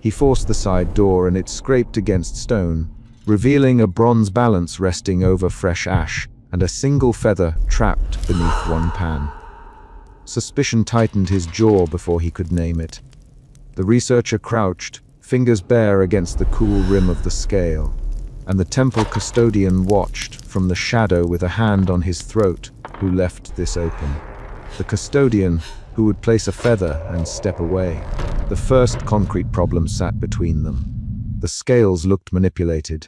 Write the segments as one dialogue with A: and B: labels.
A: He forced the side door and it scraped against stone, revealing a bronze balance resting over fresh ash and a single feather trapped beneath one pan. Suspicion tightened his jaw before he could name it. The researcher crouched, fingers bare against the cool rim of the scale, and the temple custodian watched from the shadow with a hand on his throat, who left this open. The custodian, who would place a feather and step away. The first concrete problem sat between them. The scales looked manipulated.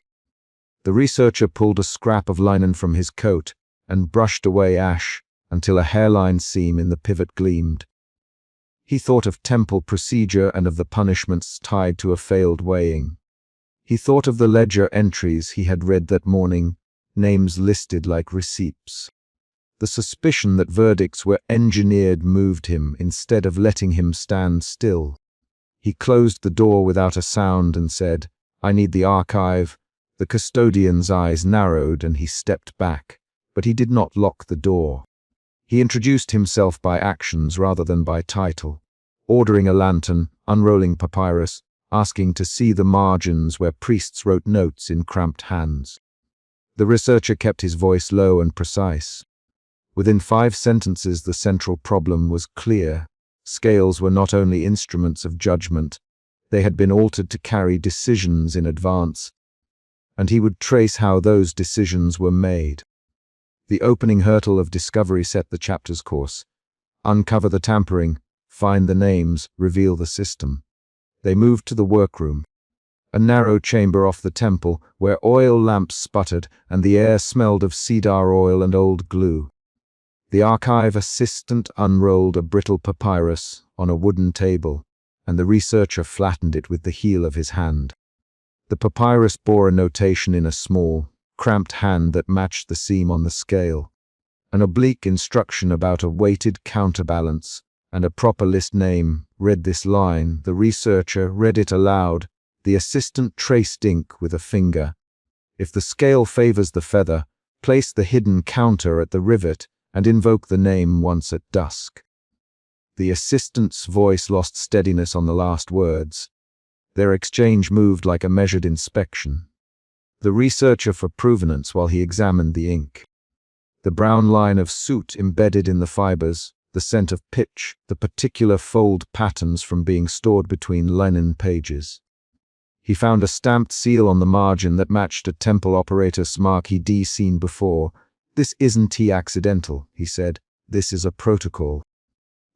A: The researcher pulled a scrap of linen from his coat and brushed away ash until a hairline seam in the pivot gleamed. He thought of temple procedure and of the punishments tied to a failed weighing. He thought of the ledger entries he had read that morning, names listed like receipts. The suspicion that verdicts were engineered moved him instead of letting him stand still. He closed the door without a sound and said, "I need the archive." The custodian's eyes narrowed and he stepped back, but he did not lock the door. He introduced himself by actions rather than by title, ordering a lantern, unrolling papyrus, asking to see the margins where priests wrote notes in cramped hands. The researcher kept his voice low and precise. Within 5 sentences, the central problem was clear. Scales were not only instruments of judgment, they had been altered to carry decisions in advance, and he would trace how those decisions were made. The opening hurdle of discovery set the chapter's course. Uncover the tampering, find the names, reveal the system. They moved to the workroom, a narrow chamber off the temple where oil lamps sputtered and the air smelled of cedar oil and old glue. The archive assistant unrolled a brittle papyrus on a wooden table, and the researcher flattened it with the heel of his hand. The papyrus bore a notation in a small, cramped hand that matched the seam on the scale, an oblique instruction about a weighted counterbalance, and a proper list name read this line. The researcher read it aloud. The assistant traced ink with a finger. If the scale favors the feather, place the hidden counter at the rivet and invoke the name once at dusk. The assistant's voice lost steadiness on the last words. Their exchange moved like a measured inspection. The researcher for provenance while he examined the ink. The brown line of soot embedded in the fibers, the scent of pitch, the particular fold patterns from being stored between linen pages. He found a stamped seal on the margin that matched a temple operator's mark he'd seen before. "This isn't accidental," he said. "This is a protocol."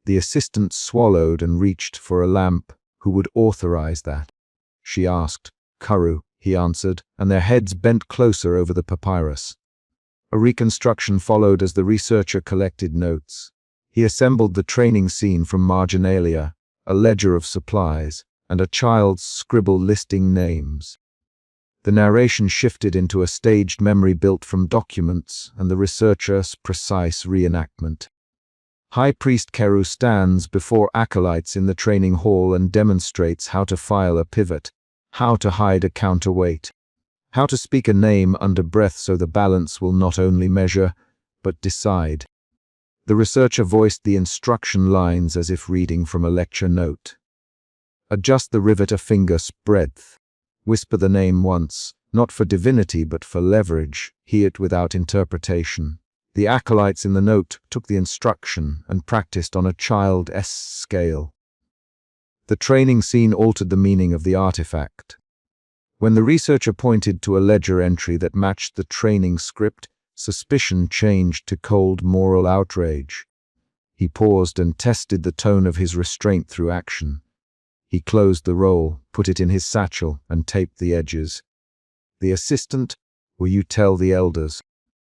A: The assistant swallowed and reached for a lamp. "Who would authorize that?" she asked. "Karu," he answered, and their heads bent closer over the papyrus. A reconstruction followed as the researcher collected notes. He assembled the training scene from marginalia, a ledger of supplies, and a child's scribble listing names. The narration shifted into a staged memory built from documents and the researcher's precise reenactment. High Priest Keru stands before acolytes in the training hall and demonstrates how to file a pivot, how to hide a counterweight, how to speak a name under breath so the balance will not only measure, but decide. The researcher voiced the instruction lines as if reading from a lecture note. Adjust the rivet a finger's breadth. Whisper the name once, not for divinity but for leverage. Hear it without interpretation. The acolytes in the note took the instruction and practiced on a child's scale. The training scene altered the meaning of the artifact. When the researcher pointed to a ledger entry that matched the training script, suspicion changed to cold moral outrage. He paused and tested the tone of his restraint through action. He closed the roll, put it in his satchel, and taped the edges. "The assistant, will you tell the elders?"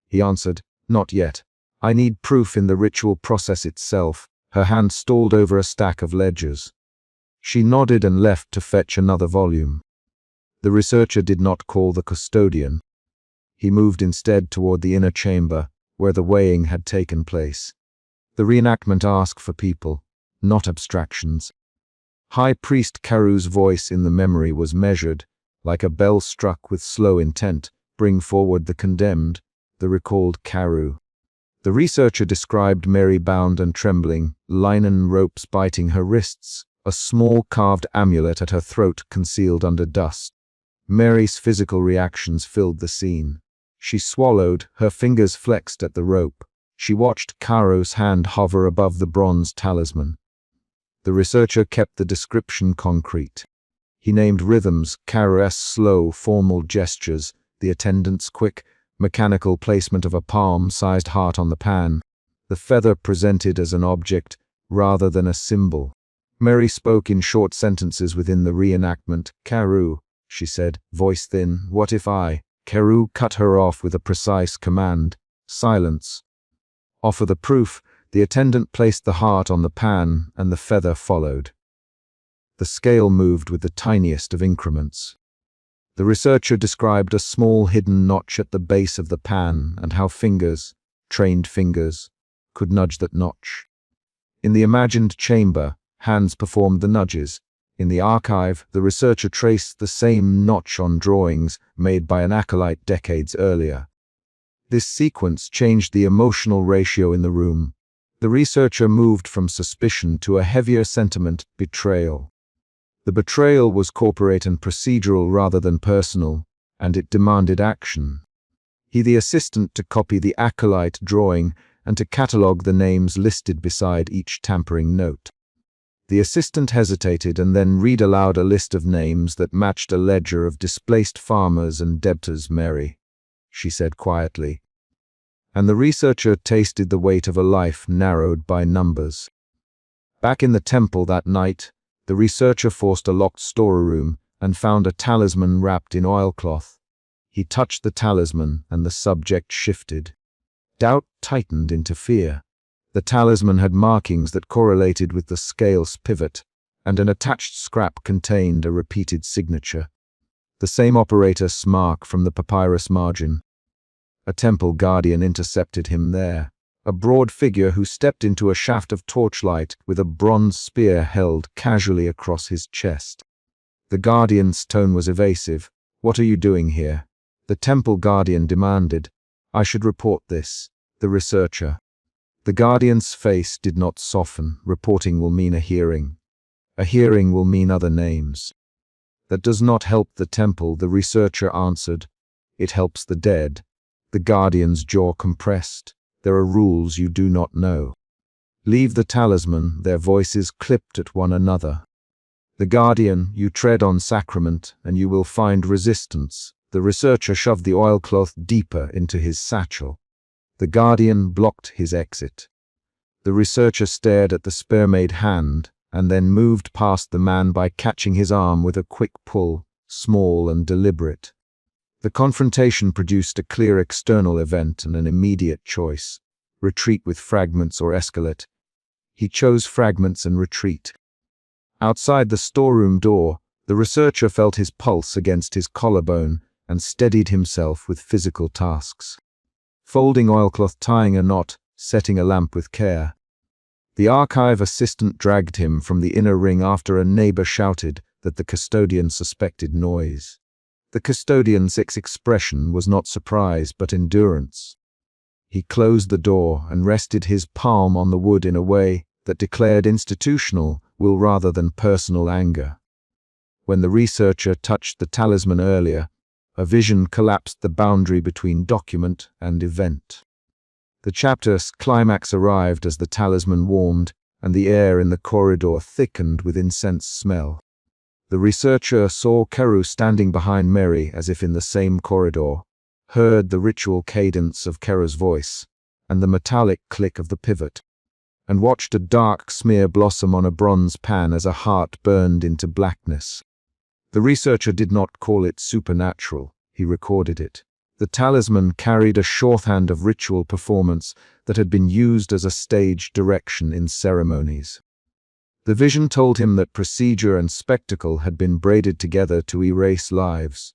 A: He answered, "Not yet. I need proof in the ritual process itself." Her hand stalled over a stack of ledgers. She nodded and left to fetch another volume. The researcher did not call the custodian. He moved instead toward the inner chamber, where the weighing had taken place. The reenactment asked for people, not abstractions. High Priest Karu's voice in the memory was measured, like a bell struck with slow intent. "Bring forward the condemned," the recalled Karu. The researcher described Mary bound and trembling, linen ropes biting her wrists, a small carved amulet at her throat concealed under dust. Mary's physical reactions filled the scene. She swallowed, her fingers flexed at the rope. She watched Caro's hand hover above the bronze talisman. The researcher kept the description concrete. He named rhythms, Caro's slow, formal gestures, the attendant's quick, mechanical placement of a palm-sized heart on the pan, the feather presented as an object rather than a symbol. Mary spoke in short sentences within the reenactment. "Carew," she said, voice thin. "What if I—" Carew cut her off with a precise command. "Silence. Offer the proof." The attendant placed the heart on the pan, and the feather followed. The scale moved with the tiniest of increments. The researcher described a small hidden notch at the base of the pan and how fingers, trained fingers, could nudge that notch. In the imagined chamber, hands performed the nudges. In the archive, the researcher traced the same notch on drawings made by an acolyte decades earlier. This sequence changed the emotional ratio in the room. The researcher moved from suspicion to a heavier sentiment, betrayal. The betrayal was corporate and procedural rather than personal, and it demanded action. He, the assistant, to copy the acolyte drawing and to catalogue the names listed beside each tampering note. The assistant hesitated and then read aloud a list of names that matched a ledger of displaced farmers and debtors. "Mary," she said quietly. And the researcher tasted the weight of a life narrowed by numbers. Back in the temple that night, the researcher forced a locked storeroom and found a talisman wrapped in oilcloth. He touched the talisman and the subject shifted. Doubt tightened into fear. The talisman had markings that correlated with the scale's pivot, and an attached scrap contained a repeated signature. The same operator's mark from the papyrus margin. A temple guardian intercepted him there, a broad figure who stepped into a shaft of torchlight with a bronze spear held casually across his chest. The guardian's tone was evasive. "What are you doing here?" The temple guardian demanded. "I should report this." The researcher. The guardian's face did not soften. "Reporting will mean a hearing. A hearing will mean other names." "That does not help the temple," the researcher answered. "It helps the dead." The guardian's jaw compressed. "There are rules you do not know." "Leave the talisman," their voices clipped at one another. "The guardian, you tread on sacrament, and you will find resistance." The researcher shoved the oilcloth deeper into his satchel. The guardian blocked his exit. The researcher stared at the spear-made hand, and then moved past the man by catching his arm with a quick pull, small and deliberate. The confrontation produced a clear external event and an immediate choice: retreat with fragments or escalate. He chose fragments and retreat. Outside the storeroom door, the researcher felt his pulse against his collarbone and steadied himself with physical tasks. Folding oilcloth, tying a knot, setting a lamp with care. The archive assistant dragged him from the inner ring after a neighbor shouted that the custodian suspected noise. The custodian's expression was not surprise but endurance. He closed the door and rested his palm on the wood in a way that declared institutional will rather than personal anger. When the researcher touched the talisman earlier, a vision collapsed the boundary between document and event. The chapter's climax arrived as the talisman warmed and the air in the corridor thickened with incense smell. The researcher saw Carew standing behind Mary as if in the same corridor, heard the ritual cadence of Carew's voice and the metallic click of the pivot, and watched a dark smear blossom on a bronze pan as a heart burned into blackness. The researcher did not call it supernatural, he recorded it. The talisman carried a shorthand of ritual performance that had been used as a stage direction in ceremonies. The vision told him that procedure and spectacle had been braided together to erase lives.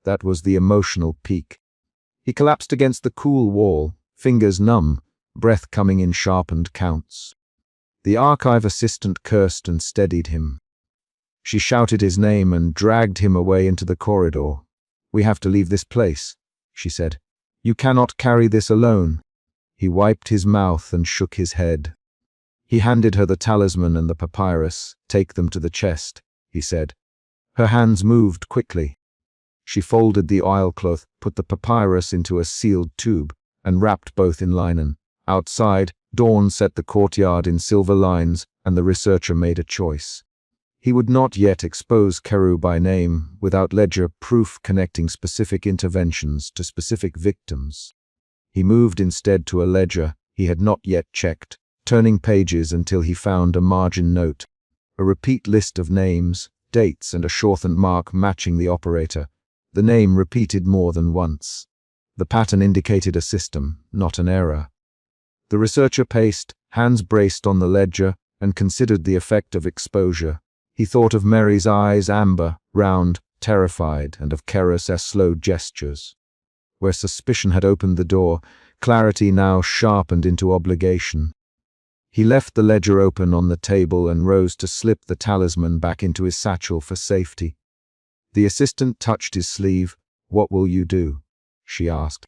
A: That was the emotional peak. He collapsed against the cool wall, fingers numb, breath coming in sharpened counts. The archive assistant cursed and steadied him. She shouted his name and dragged him away into the corridor. "We have to leave this place," she said. "You cannot carry this alone." He wiped his mouth and shook his head. He handed her the talisman and the papyrus. "Take them to the chest," he said. Her hands moved quickly. She folded the oilcloth, put the papyrus into a sealed tube, and wrapped both in linen. Outside, dawn set the courtyard in silver lines, and the researcher made a choice. He would not yet expose Keru by name without ledger proof connecting specific interventions to specific victims. He moved instead to a ledger he had not yet checked, turning pages until he found a margin note, a repeat list of names, dates, and a shortened mark matching the operator. The name repeated more than once. The pattern indicated a system, not an error. The researcher paced, hands braced on the ledger, and considered the effect of exposure. He thought of Mary's eyes, amber, round, terrified, and of Keru's slow gestures. Where suspicion had opened the door, clarity now sharpened into obligation. He left the ledger open on the table and rose to slip the talisman back into his satchel for safety. The assistant touched his sleeve. "What will you do?" she asked.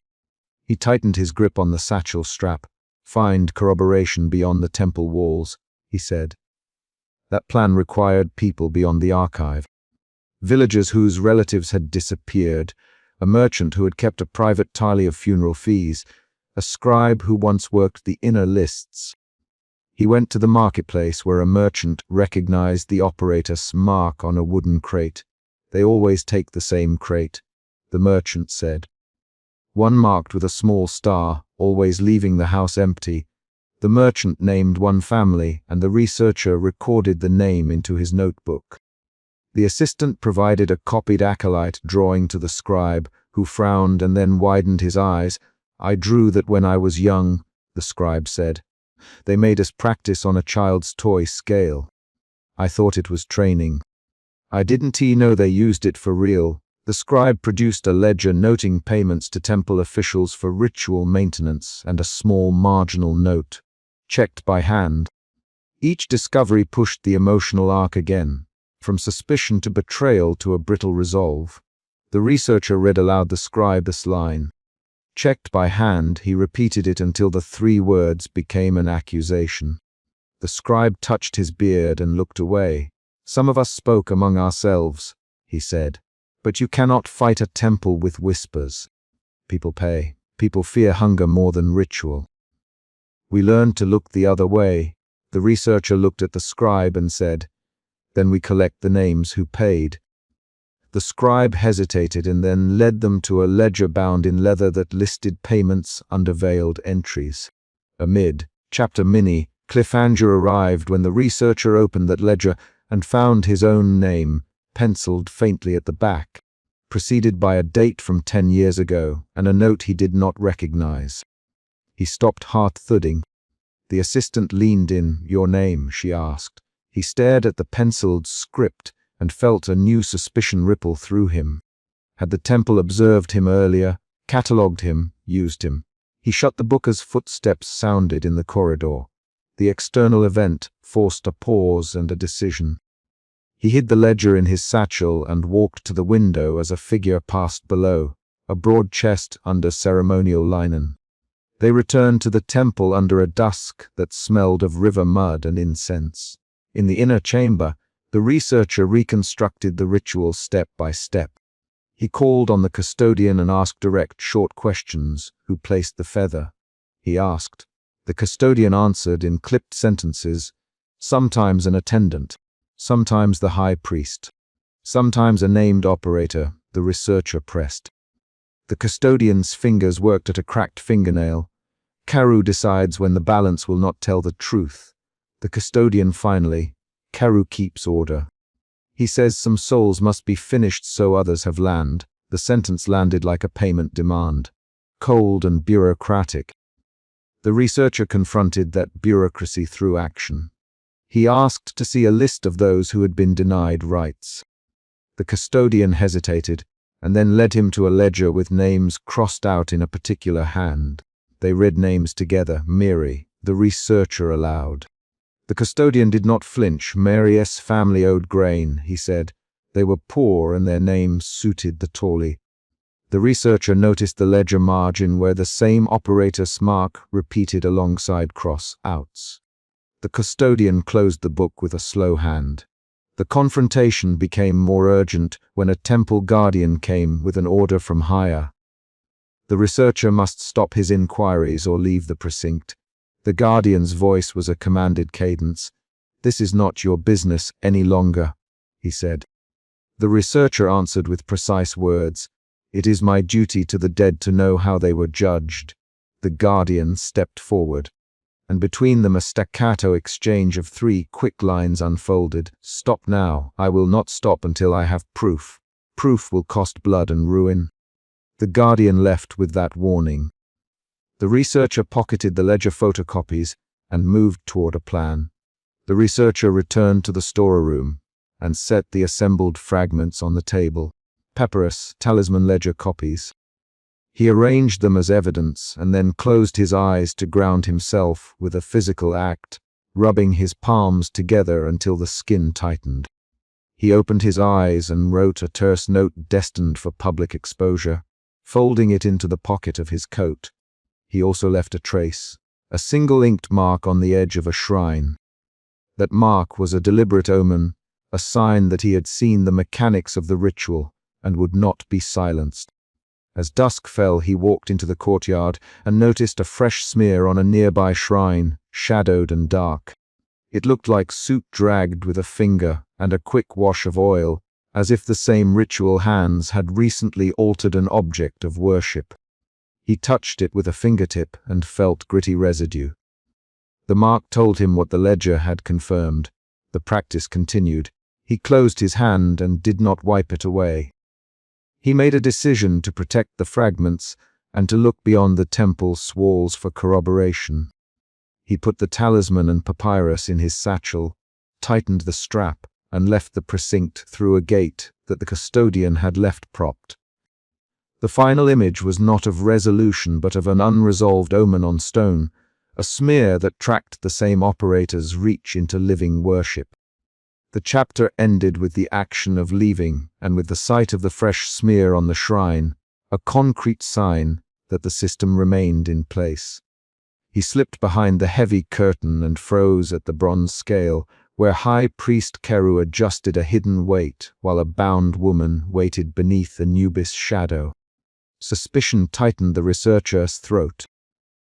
A: He tightened his grip on the satchel strap. "Find corroboration beyond the temple walls," he said. That plan required people beyond the archive. Villagers whose relatives had disappeared, a merchant who had kept a private tally of funeral fees, a scribe who once worked the inner lists. He went to the marketplace where a merchant recognized the operator's mark on a wooden crate. "They always take the same crate," the merchant said. One marked with a small star, always leaving the house empty. The merchant named one family, and the researcher recorded the name into his notebook. The assistant provided a copied acolyte drawing to the scribe, who frowned and then widened his eyes. "I drew that when I was young," the scribe said. "They made us practice on a child's toy scale. I thought it was training. I didn't know they used it for real." The scribe produced a ledger noting payments to temple officials for ritual maintenance and a small marginal note, checked by hand. Each discovery pushed the emotional arc again, from suspicion to betrayal to a brittle resolve. The researcher read aloud the scribe this line. Checked by hand, he repeated it until the 3 words became an accusation. The scribe touched his beard and looked away. "Some of us spoke among ourselves," he said. "But you cannot fight a temple with whispers. People pay. People fear hunger more than ritual." "We learned to look the other way." The researcher looked at the scribe and said, "Then we collect the names who paid." The scribe hesitated and then led them to a ledger bound in leather that listed payments under veiled entries. Amid chapter mini, cliffhanger arrived when the researcher opened that ledger and found his own name, penciled faintly at the back, preceded by a date from 10 years ago and a note he did not recognize. He stopped, heart thudding. The assistant leaned in. "Your name?" she asked. He stared at the penciled script and felt a new suspicion ripple through him. Had the temple observed him earlier, catalogued him, used him? He shut the book as footsteps sounded in the corridor. The external event forced a pause and a decision. He hid the ledger in his satchel and walked to the window as a figure passed below, a broad chest under ceremonial linen. They returned to the temple under a dusk that smelled of river mud and incense. In the inner chamber, the researcher reconstructed the ritual step by step. He called on the custodian and asked direct, short questions. "Who placed the feather?" he asked. The custodian answered in clipped sentences. "Sometimes an attendant. Sometimes the high priest. Sometimes a named operator," the researcher pressed. The custodian's fingers worked at a cracked fingernail. "Keru decides when the balance will not tell the truth." The custodian finally. "Keru keeps order. He says some souls must be finished so others have land." The sentence landed like a payment demand. Cold and bureaucratic. The researcher confronted that bureaucracy through action. He asked to see a list of those who had been denied rights. The custodian hesitated, and then led him to a ledger with names crossed out in a particular hand. They read names together. "Mary," the researcher allowed. The custodian did not flinch. "Mary's family owed grain," he said. "They were poor and their names suited the tally." The researcher noticed the ledger margin where the same operator's mark repeated alongside cross-outs. The custodian closed the book with a slow hand. The confrontation became more urgent when a temple guardian came with an order from higher. The researcher must stop his inquiries or leave the precinct. The guardian's voice was a commanded cadence. "This is not your business any longer," he said. The researcher answered with precise words. "It is my duty to the dead to know how they were judged." The guardian stepped forward, and between them a staccato exchange of 3 quick lines unfolded. "Stop now. I will not stop until I have proof. Proof will cost blood and ruin." The guardian left with that warning. The researcher pocketed the ledger photocopies and moved toward a plan. The researcher returned to the storeroom and set the assembled fragments on the table. Papyrus, talisman ledger copies. He arranged them as evidence and then closed his eyes to ground himself with a physical act, rubbing his palms together until the skin tightened. He opened his eyes and wrote a terse note destined for public exposure, folding it into the pocket of his coat. He also left a trace, a single inked mark on the edge of a shrine. That mark was a deliberate omen, a sign that he had seen the mechanics of the ritual and would not be silenced. As dusk fell, he walked into the courtyard and noticed a fresh smear on a nearby shrine, shadowed and dark. It looked like soot dragged with a finger and a quick wash of oil, as if the same ritual hands had recently altered an object of worship. He touched it with a fingertip and felt gritty residue. The mark told him what the ledger had confirmed. The practice continued. He closed his hand and did not wipe it away. He made a decision to protect the fragments and to look beyond the temple's walls for corroboration. He put the talisman and papyrus in his satchel, tightened the strap, and left the precinct through a gate that the custodian had left propped. The final image was not of resolution but of an unresolved omen on stone, a smear that tracked the same operator's reach into living worship. The chapter ended with the action of leaving and with the sight of the fresh smear on the shrine, a concrete sign that the system remained in place. He slipped behind the heavy curtain and froze at the bronze scale, where High Priest Keru adjusted a hidden weight while a bound woman waited beneath Anubis' shadow. Suspicion tightened the researcher's throat.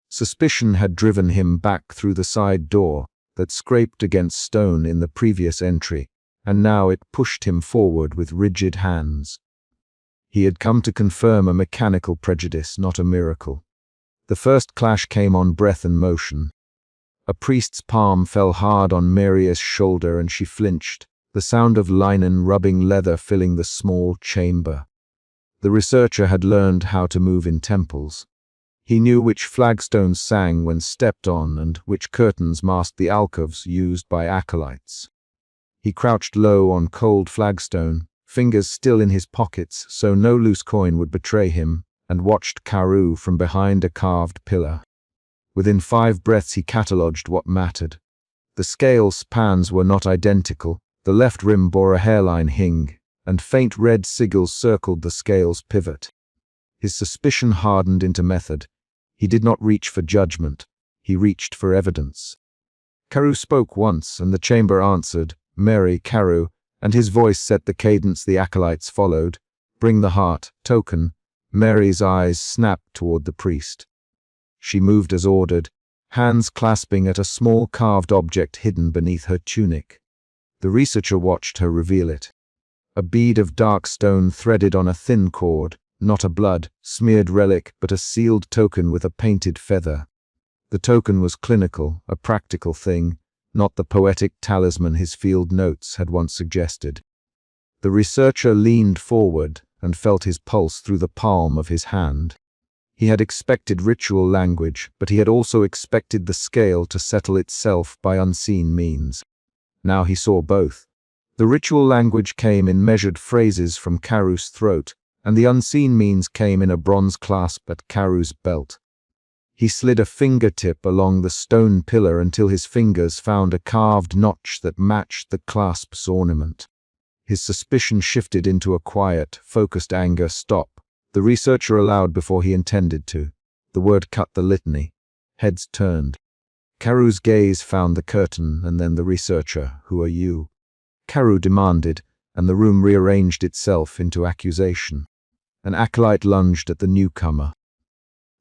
A: Suspicion had driven him back through the side door that scraped against stone in the previous entry, and now it pushed him forward with rigid hands. He had come to confirm a mechanical prejudice, not a miracle. The first clash came on breath and motion. A priest's palm fell hard on Maria's shoulder and she flinched, the sound of linen rubbing leather filling the small chamber. The researcher had learned how to move in temples. He knew which flagstones sang when stepped on and which curtains masked the alcoves used by acolytes. He crouched low on cold flagstone, fingers still in his pockets so no loose coin would betray him, and watched Keru from behind a carved pillar. Within 5 breaths he catalogued what mattered. The scale spans were not identical, the left rim bore a hairline hing, and faint red sigils circled the scale's pivot. His suspicion hardened into method. He did not reach for judgment, he reached for evidence. Keru spoke once, and the chamber answered, "Mary, Keru," and his voice set the cadence the acolytes followed. "Bring the heart, token." Mary's eyes snapped toward the priest. She moved as ordered, hands clasping at a small carved object hidden beneath her tunic. The researcher watched her reveal it. A bead of dark stone threaded on a thin cord, not a blood-smeared relic but a sealed token with a painted feather. The token was clinical, a practical thing, not the poetic talisman his field notes had once suggested. The researcher leaned forward and felt his pulse through the palm of his hand. He had expected ritual language, but he had also expected the scale to settle itself by unseen means. Now he saw both. The ritual language came in measured phrases from Keru's throat, and the unseen means came in a bronze clasp at Keru's belt. He slid a fingertip along the stone pillar until his fingers found a carved notch that matched the clasp's ornament. His suspicion shifted into a quiet, focused anger. "Stop," the researcher allowed before he intended to. The word cut the litany. Heads turned. Karu's gaze found the curtain and then the researcher. "Who are you?" Karu demanded, and the room rearranged itself into accusation. An acolyte lunged at the newcomer.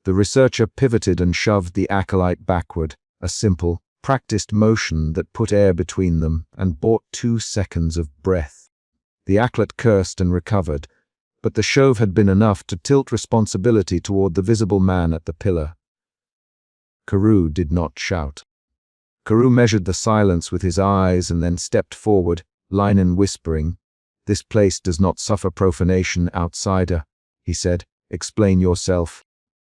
A: The researcher pivoted and shoved the acolyte backward, a simple, practiced motion that put air between them and bought 2 seconds of breath. The acolyte cursed and recovered, but the shove had been enough to tilt responsibility toward the visible man at the pillar. Karu did not shout. Karu measured the silence with his eyes and then stepped forward, linen whispering. "This place does not suffer profanation, outsider," he said. "Explain yourself."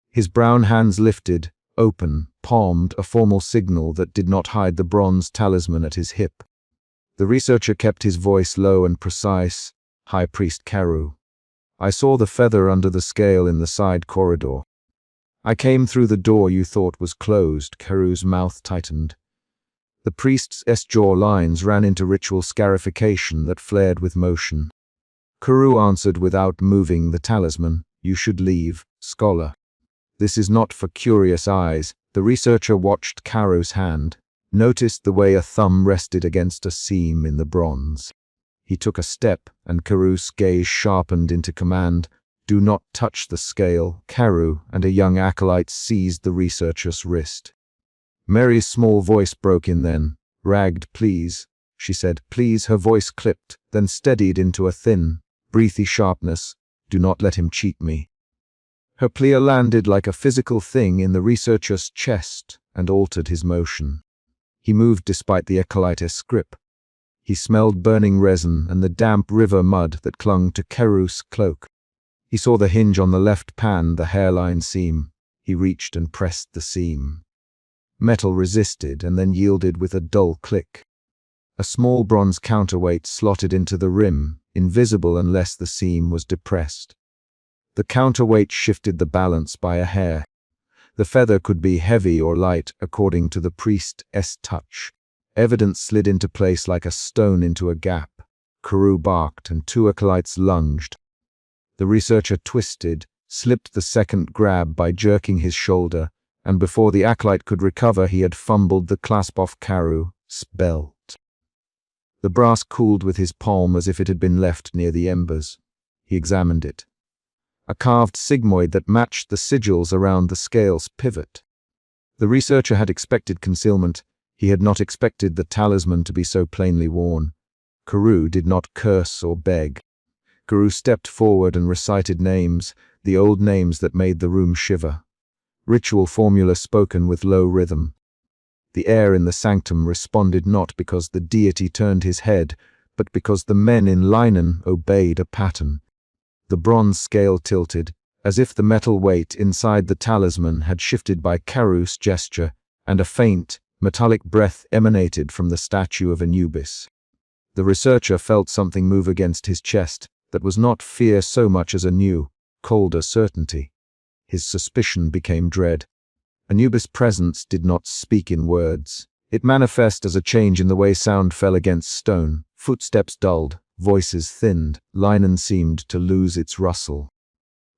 A: His brown hands lifted, open, palmed, a formal signal that did not hide the bronze talisman at his hip. The researcher kept his voice low and precise. "High Priest Karu, I saw the feather under the scale in the side corridor. I came through the door you thought was closed." Karu's mouth tightened. The priest's jaw lines ran into ritual scarification that flared with motion. Karu answered without moving the talisman. "You should leave, scholar. This is not for curious eyes." The researcher watched Karu's hand, noticed the way a thumb rested against a seam in the bronze. He took a step, and Karu's gaze sharpened into command. "Do not touch the scale." Karu and a young acolyte seized the researcher's wrist. Mary's small voice broke in then. "Ragged, please," she said. "Please." Her voice clipped, then steadied into a thin, breathy sharpness. "Do not let him cheat me." Her plea landed like a physical thing in the researcher's chest and altered his motion. He moved despite the acolyte's grip. He smelled burning resin and the damp river mud that clung to Karu's cloak. He saw the hinge on the left pan, the hairline seam. He reached and pressed the seam. Metal resisted and then yielded with a dull click. A small bronze counterweight slotted into the rim, invisible unless the seam was depressed. The counterweight shifted the balance by a hair. The feather could be heavy or light according to the priest's touch. Evidence slid into place like a stone into a gap. Karu barked and 2 acolytes lunged. The researcher twisted, slipped the second grab by jerking his shoulder, and before the acolyte could recover he had fumbled the clasp off Karu's belt. The brass cooled with his palm as if it had been left near the embers. He examined it. A carved sigmoid that matched the sigils around the scale's pivot. The researcher had expected concealment. He had not expected the talisman to be so plainly worn. Karu did not curse or beg. Karu stepped forward and recited names, the old names that made the room shiver. Ritual formula spoken with low rhythm. The air in the sanctum responded not because the deity turned his head, but because the men in linen obeyed a pattern. The bronze scale tilted, as if the metal weight inside the talisman had shifted by Karu's gesture, and a faint, metallic breath emanated from the statue of Anubis. The researcher felt something move against his chest that was not fear so much as a new, colder certainty. His suspicion became dread. Anubis' presence did not speak in words. It manifested as a change in the way sound fell against stone. Footsteps dulled, voices thinned, linen seemed to lose its rustle.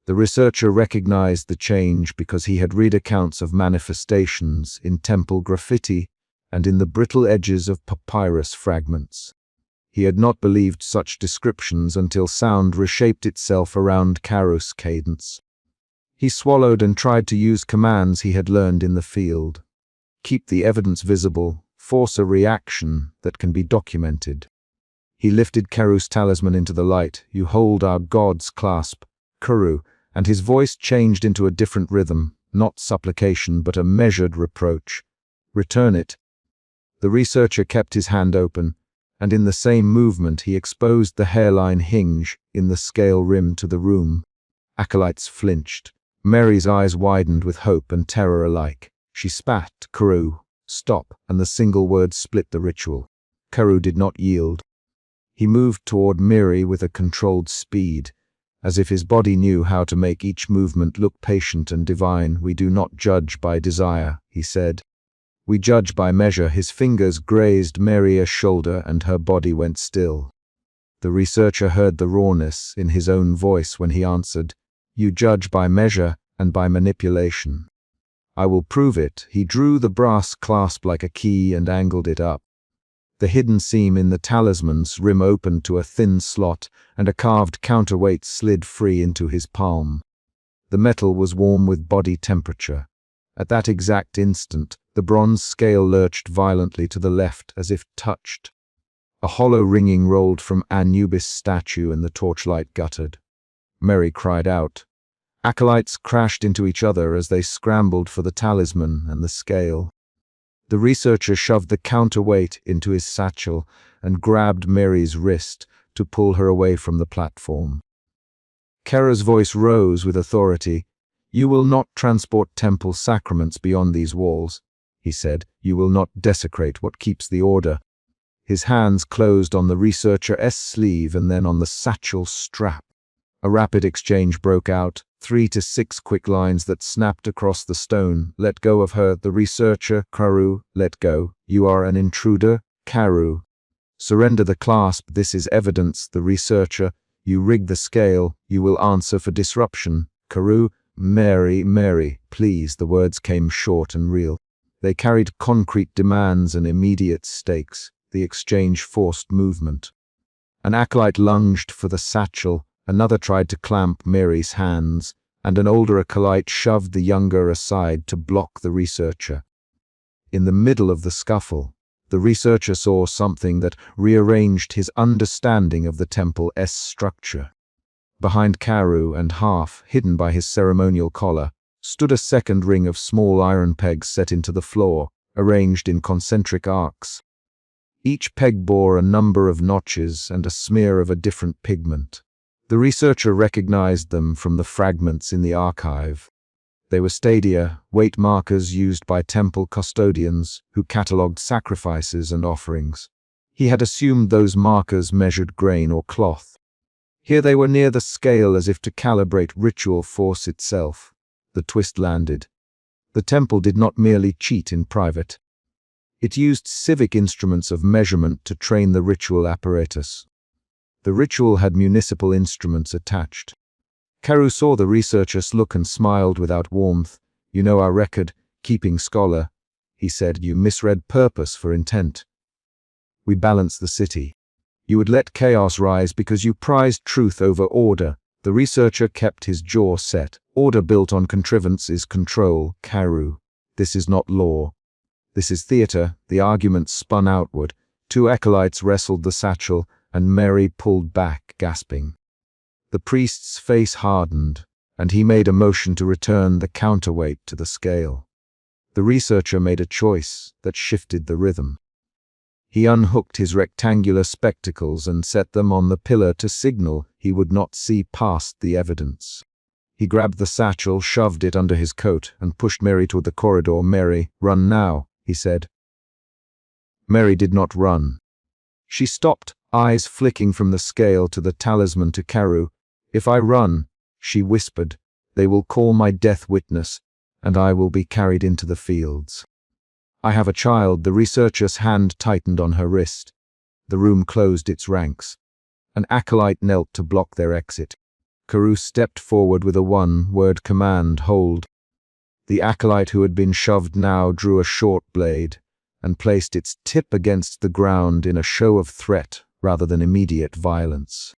A: The researcher recognized the change because he had read accounts of manifestations in temple graffiti and in the brittle edges of papyrus fragments. He had not believed such descriptions until sound reshaped itself around Karu's cadence. He swallowed and tried to use commands he had learned in the field. Keep the evidence visible, force a reaction that can be documented. He lifted Karu's talisman into the light. "You hold our god's clasp, Karu," and his voice changed into a different rhythm, not supplication but a measured reproach. "Return it." The researcher kept his hand open, and in the same movement he exposed the hairline hinge in the scale rim to the room. Acolytes flinched. Mary's eyes widened with hope and terror alike. She spat, "Karu, stop," and the single word split the ritual. Karu did not yield. He moved toward Miri with a controlled speed, as if his body knew how to make each movement look patient and divine. "We do not judge by desire," he said. "We judge by measure." His fingers grazed Maria's shoulder and her body went still. The researcher heard the rawness in his own voice when he answered, "You judge by measure and by manipulation. I will prove it. He drew the brass clasp like a key and angled it up. The hidden seam in the talisman's rim opened to a thin slot, and a carved counterweight slid free into his palm. The metal was warm with body temperature. At that exact instant, the bronze scale lurched violently to the left as if touched. A hollow ringing rolled from Anubis' statue and the torchlight guttered. Mary cried out. Acolytes crashed into each other as they scrambled for the talisman and the scale. The researcher shoved the counterweight into his satchel and grabbed Mary's wrist to pull her away from the platform. Kara's voice rose with authority. You will not transport temple sacraments beyond these walls, he said. You will not desecrate what keeps the order. His hands closed on the researcher's sleeve and then on the satchel strap. A rapid exchange broke out, 3 to 6 quick lines that snapped across the stone. Let go of her, the researcher. Karu, let go. You are an intruder. Karu. Surrender the clasp. This is evidence, the researcher. You rig the scale. You will answer for disruption. Karu. Mary, please. The words came short and real. They carried concrete demands and immediate stakes. The exchange forced movement. An acolyte lunged for the satchel. Another tried to clamp Mary's hands, and an older acolyte shoved the younger aside to block the researcher. In the middle of the scuffle, the researcher saw something that rearranged his understanding of the temple's structure. Behind Karu and half hidden by his ceremonial collar, stood a second ring of small iron pegs set into the floor, arranged in concentric arcs. Each peg bore a number of notches and a smear of a different pigment. The researcher recognized them from the fragments in the archive. They were stadia, weight markers used by temple custodians who catalogued sacrifices and offerings. He had assumed those markers measured grain or cloth. Here they were near the scale as if to calibrate ritual force itself. The twist landed. The temple did not merely cheat in private. It used civic instruments of measurement to train the ritual apparatus. The ritual had municipal instruments attached. Karu saw the researcher's look and smiled without warmth. You know our record, keeping scholar, he said. You misread purpose for intent. We balance the city. You would let chaos rise because you prized truth over order. The researcher kept his jaw set. Order built on contrivance is control, Karu. This is not law. This is theater. The argument spun outward. 2 acolytes wrestled the satchel, and Mary pulled back, gasping. The priest's face hardened, and he made a motion to return the counterweight to the scale. The researcher made a choice that shifted the rhythm. He unhooked his rectangular spectacles and set them on the pillar to signal he would not see past the evidence. He grabbed the satchel, shoved it under his coat, and pushed Mary toward the corridor. Mary, run now, he said. Mary did not run. She stopped, eyes flicking from the scale to the talisman to Karu. If I run, she whispered, they will call my death witness, and I will be carried into the fields. I have a child. The researcher's hand tightened on her wrist. The room closed its ranks. An acolyte knelt to block their exit. Karu stepped forward with a one-word command, hold. The acolyte who had been shoved now drew a short blade and placed its tip against the ground in a show of threat rather than immediate violence.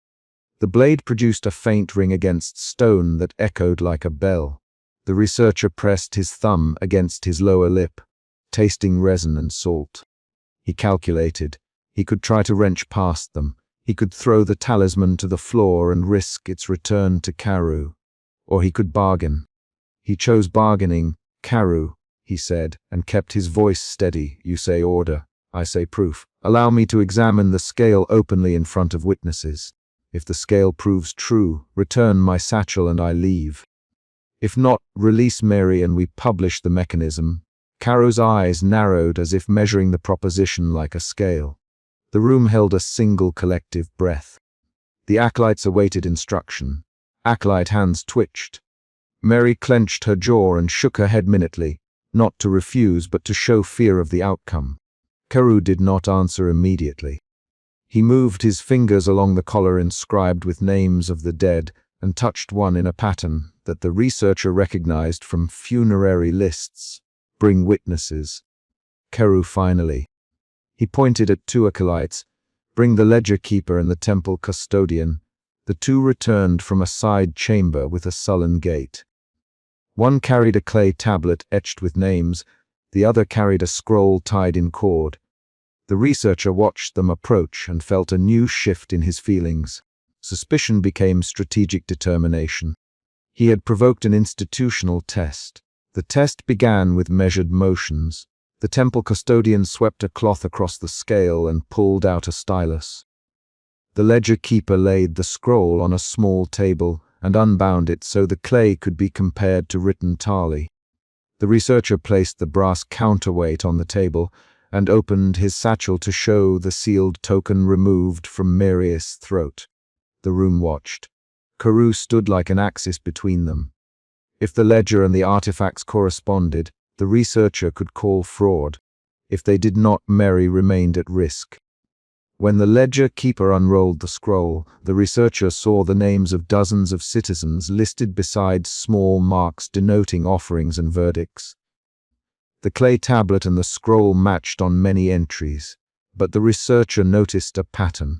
A: The blade produced a faint ring against stone that echoed like a bell. The researcher pressed his thumb against his lower lip, tasting resin and salt. He calculated. He could try to wrench past them. He could throw the talisman to the floor and risk its return to Karu. Or he could bargain. He chose bargaining. Karu, he said, and kept his voice steady. You say order. I say proof. Allow me to examine the scale openly in front of witnesses. If the scale proves true, return my satchel and I leave. If not, release Mary and we publish the mechanism. Karu's eyes narrowed as if measuring the proposition like a scale. The room held a single collective breath. The acolytes awaited instruction. Acolyte hands twitched. Mary clenched her jaw and shook her head minutely, not to refuse but to show fear of the outcome. Karu did not answer immediately. He moved his fingers along the collar inscribed with names of the dead and touched one in a pattern, that the researcher recognized from funerary lists. Bring witnesses. Keru finally. He pointed at two acolytes. Bring the ledger keeper and the temple custodian. The two returned from a side chamber with a sullen gait. One carried a clay tablet etched with names, the other carried a scroll tied in cord. The researcher watched them approach and felt a new shift in his feelings. Suspicion became strategic determination. He had provoked an institutional test. The test began with measured motions. The temple custodian swept a cloth across the scale and pulled out a stylus. The ledger keeper laid the scroll on a small table and unbound it so the clay could be compared to written tali. The researcher placed the brass counterweight on the table and opened his satchel to show the sealed token removed from Marius' throat. The room watched. Keru stood like an axis between them. If the ledger and the artifacts corresponded, the researcher could call fraud. If they did not, Mary remained at risk. When the ledger keeper unrolled the scroll, the researcher saw the names of dozens of citizens listed beside small marks denoting offerings and verdicts. The clay tablet and the scroll matched on many entries, but the researcher noticed a pattern.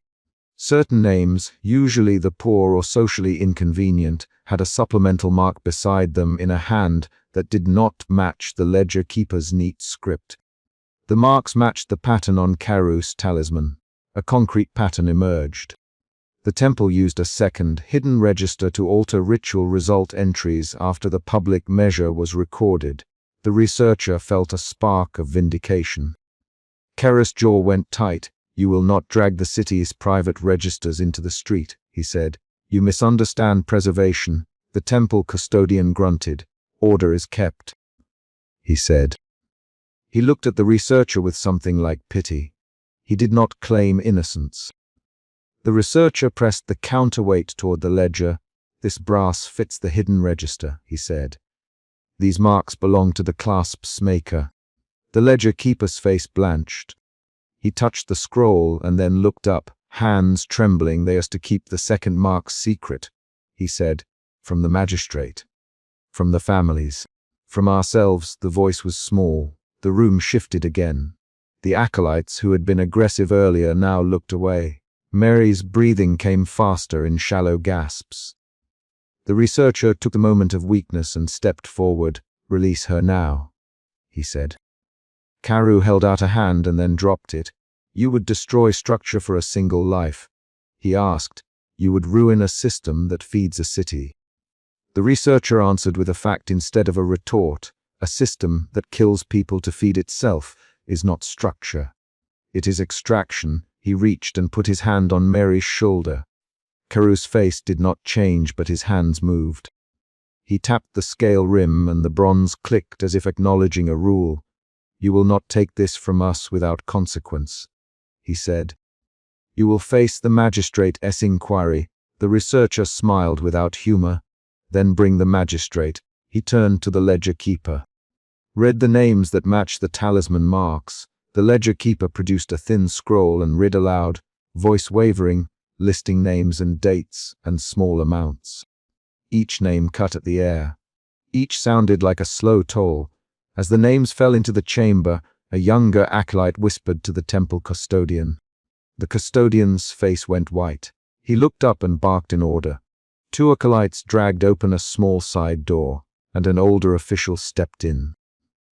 A: Certain names, usually the poor or socially inconvenient, had a supplemental mark beside them in a hand that did not match the ledger keeper's neat script. The marks matched the pattern on Keru's talisman. A concrete pattern emerged. The temple used a second, hidden register to alter ritual result entries after the public measure was recorded. The researcher felt a spark of vindication. Keru's jaw went tight. "You will not drag the city's private registers into the street," he said. "You misunderstand preservation." The temple custodian grunted. "Order is kept," he said. He looked at the researcher with something like pity. He did not claim innocence. The researcher pressed the counterweight toward the ledger. "This brass fits the hidden register," he said. "These marks belong to the clasp's maker." The ledger keeper's face blanched. He touched the scroll and then looked up, hands trembling. "They are to keep the second marks secret," he said. "From the magistrate. From the families. From ourselves." The voice was small. The room shifted again. The acolytes, who had been aggressive earlier, now looked away. Mary's breathing came faster in shallow gasps. The researcher took a moment of weakness and stepped forward. "Release her now," he said. Keru held out a hand and then dropped it. "You would destroy structure for a single life," he asked. "You would ruin a system that feeds a city." The researcher answered with a fact instead of a retort. "A system that kills people to feed itself is not structure. It is extraction." He reached and put his hand on Mary's shoulder. Keru's face did not change, but his hands moved. He tapped the scale rim and the bronze clicked as if acknowledging a rule. "You will not take this from us without consequence," he said. "You will face the magistrate's inquiry." The researcher smiled without humor. "Then bring the magistrate." He turned to the ledger keeper. Read the names that matched the talisman marks. The ledger keeper produced a thin scroll and read aloud, voice wavering, listing names and dates and small amounts. Each name cut at the air. Each sounded like a slow toll. As the names fell into the chamber, a younger acolyte whispered to the temple custodian. The custodian's face went white. He looked up and barked in order. Two acolytes dragged open a small side door, and an older official stepped in.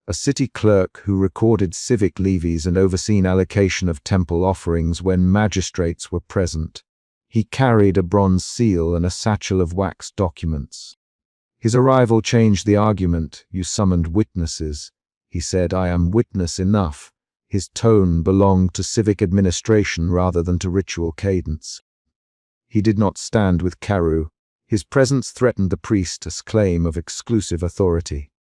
A: A city clerk who recorded civic levies and overseen allocation of temple offerings when magistrates were present. He carried a bronze seal and a satchel of wax documents. His arrival changed the argument. "You summoned witnesses," he said. "I am witness enough." His tone belonged to civic administration rather than to ritual cadence. He did not stand with Keru. His presence threatened the priest's claim of exclusive authority.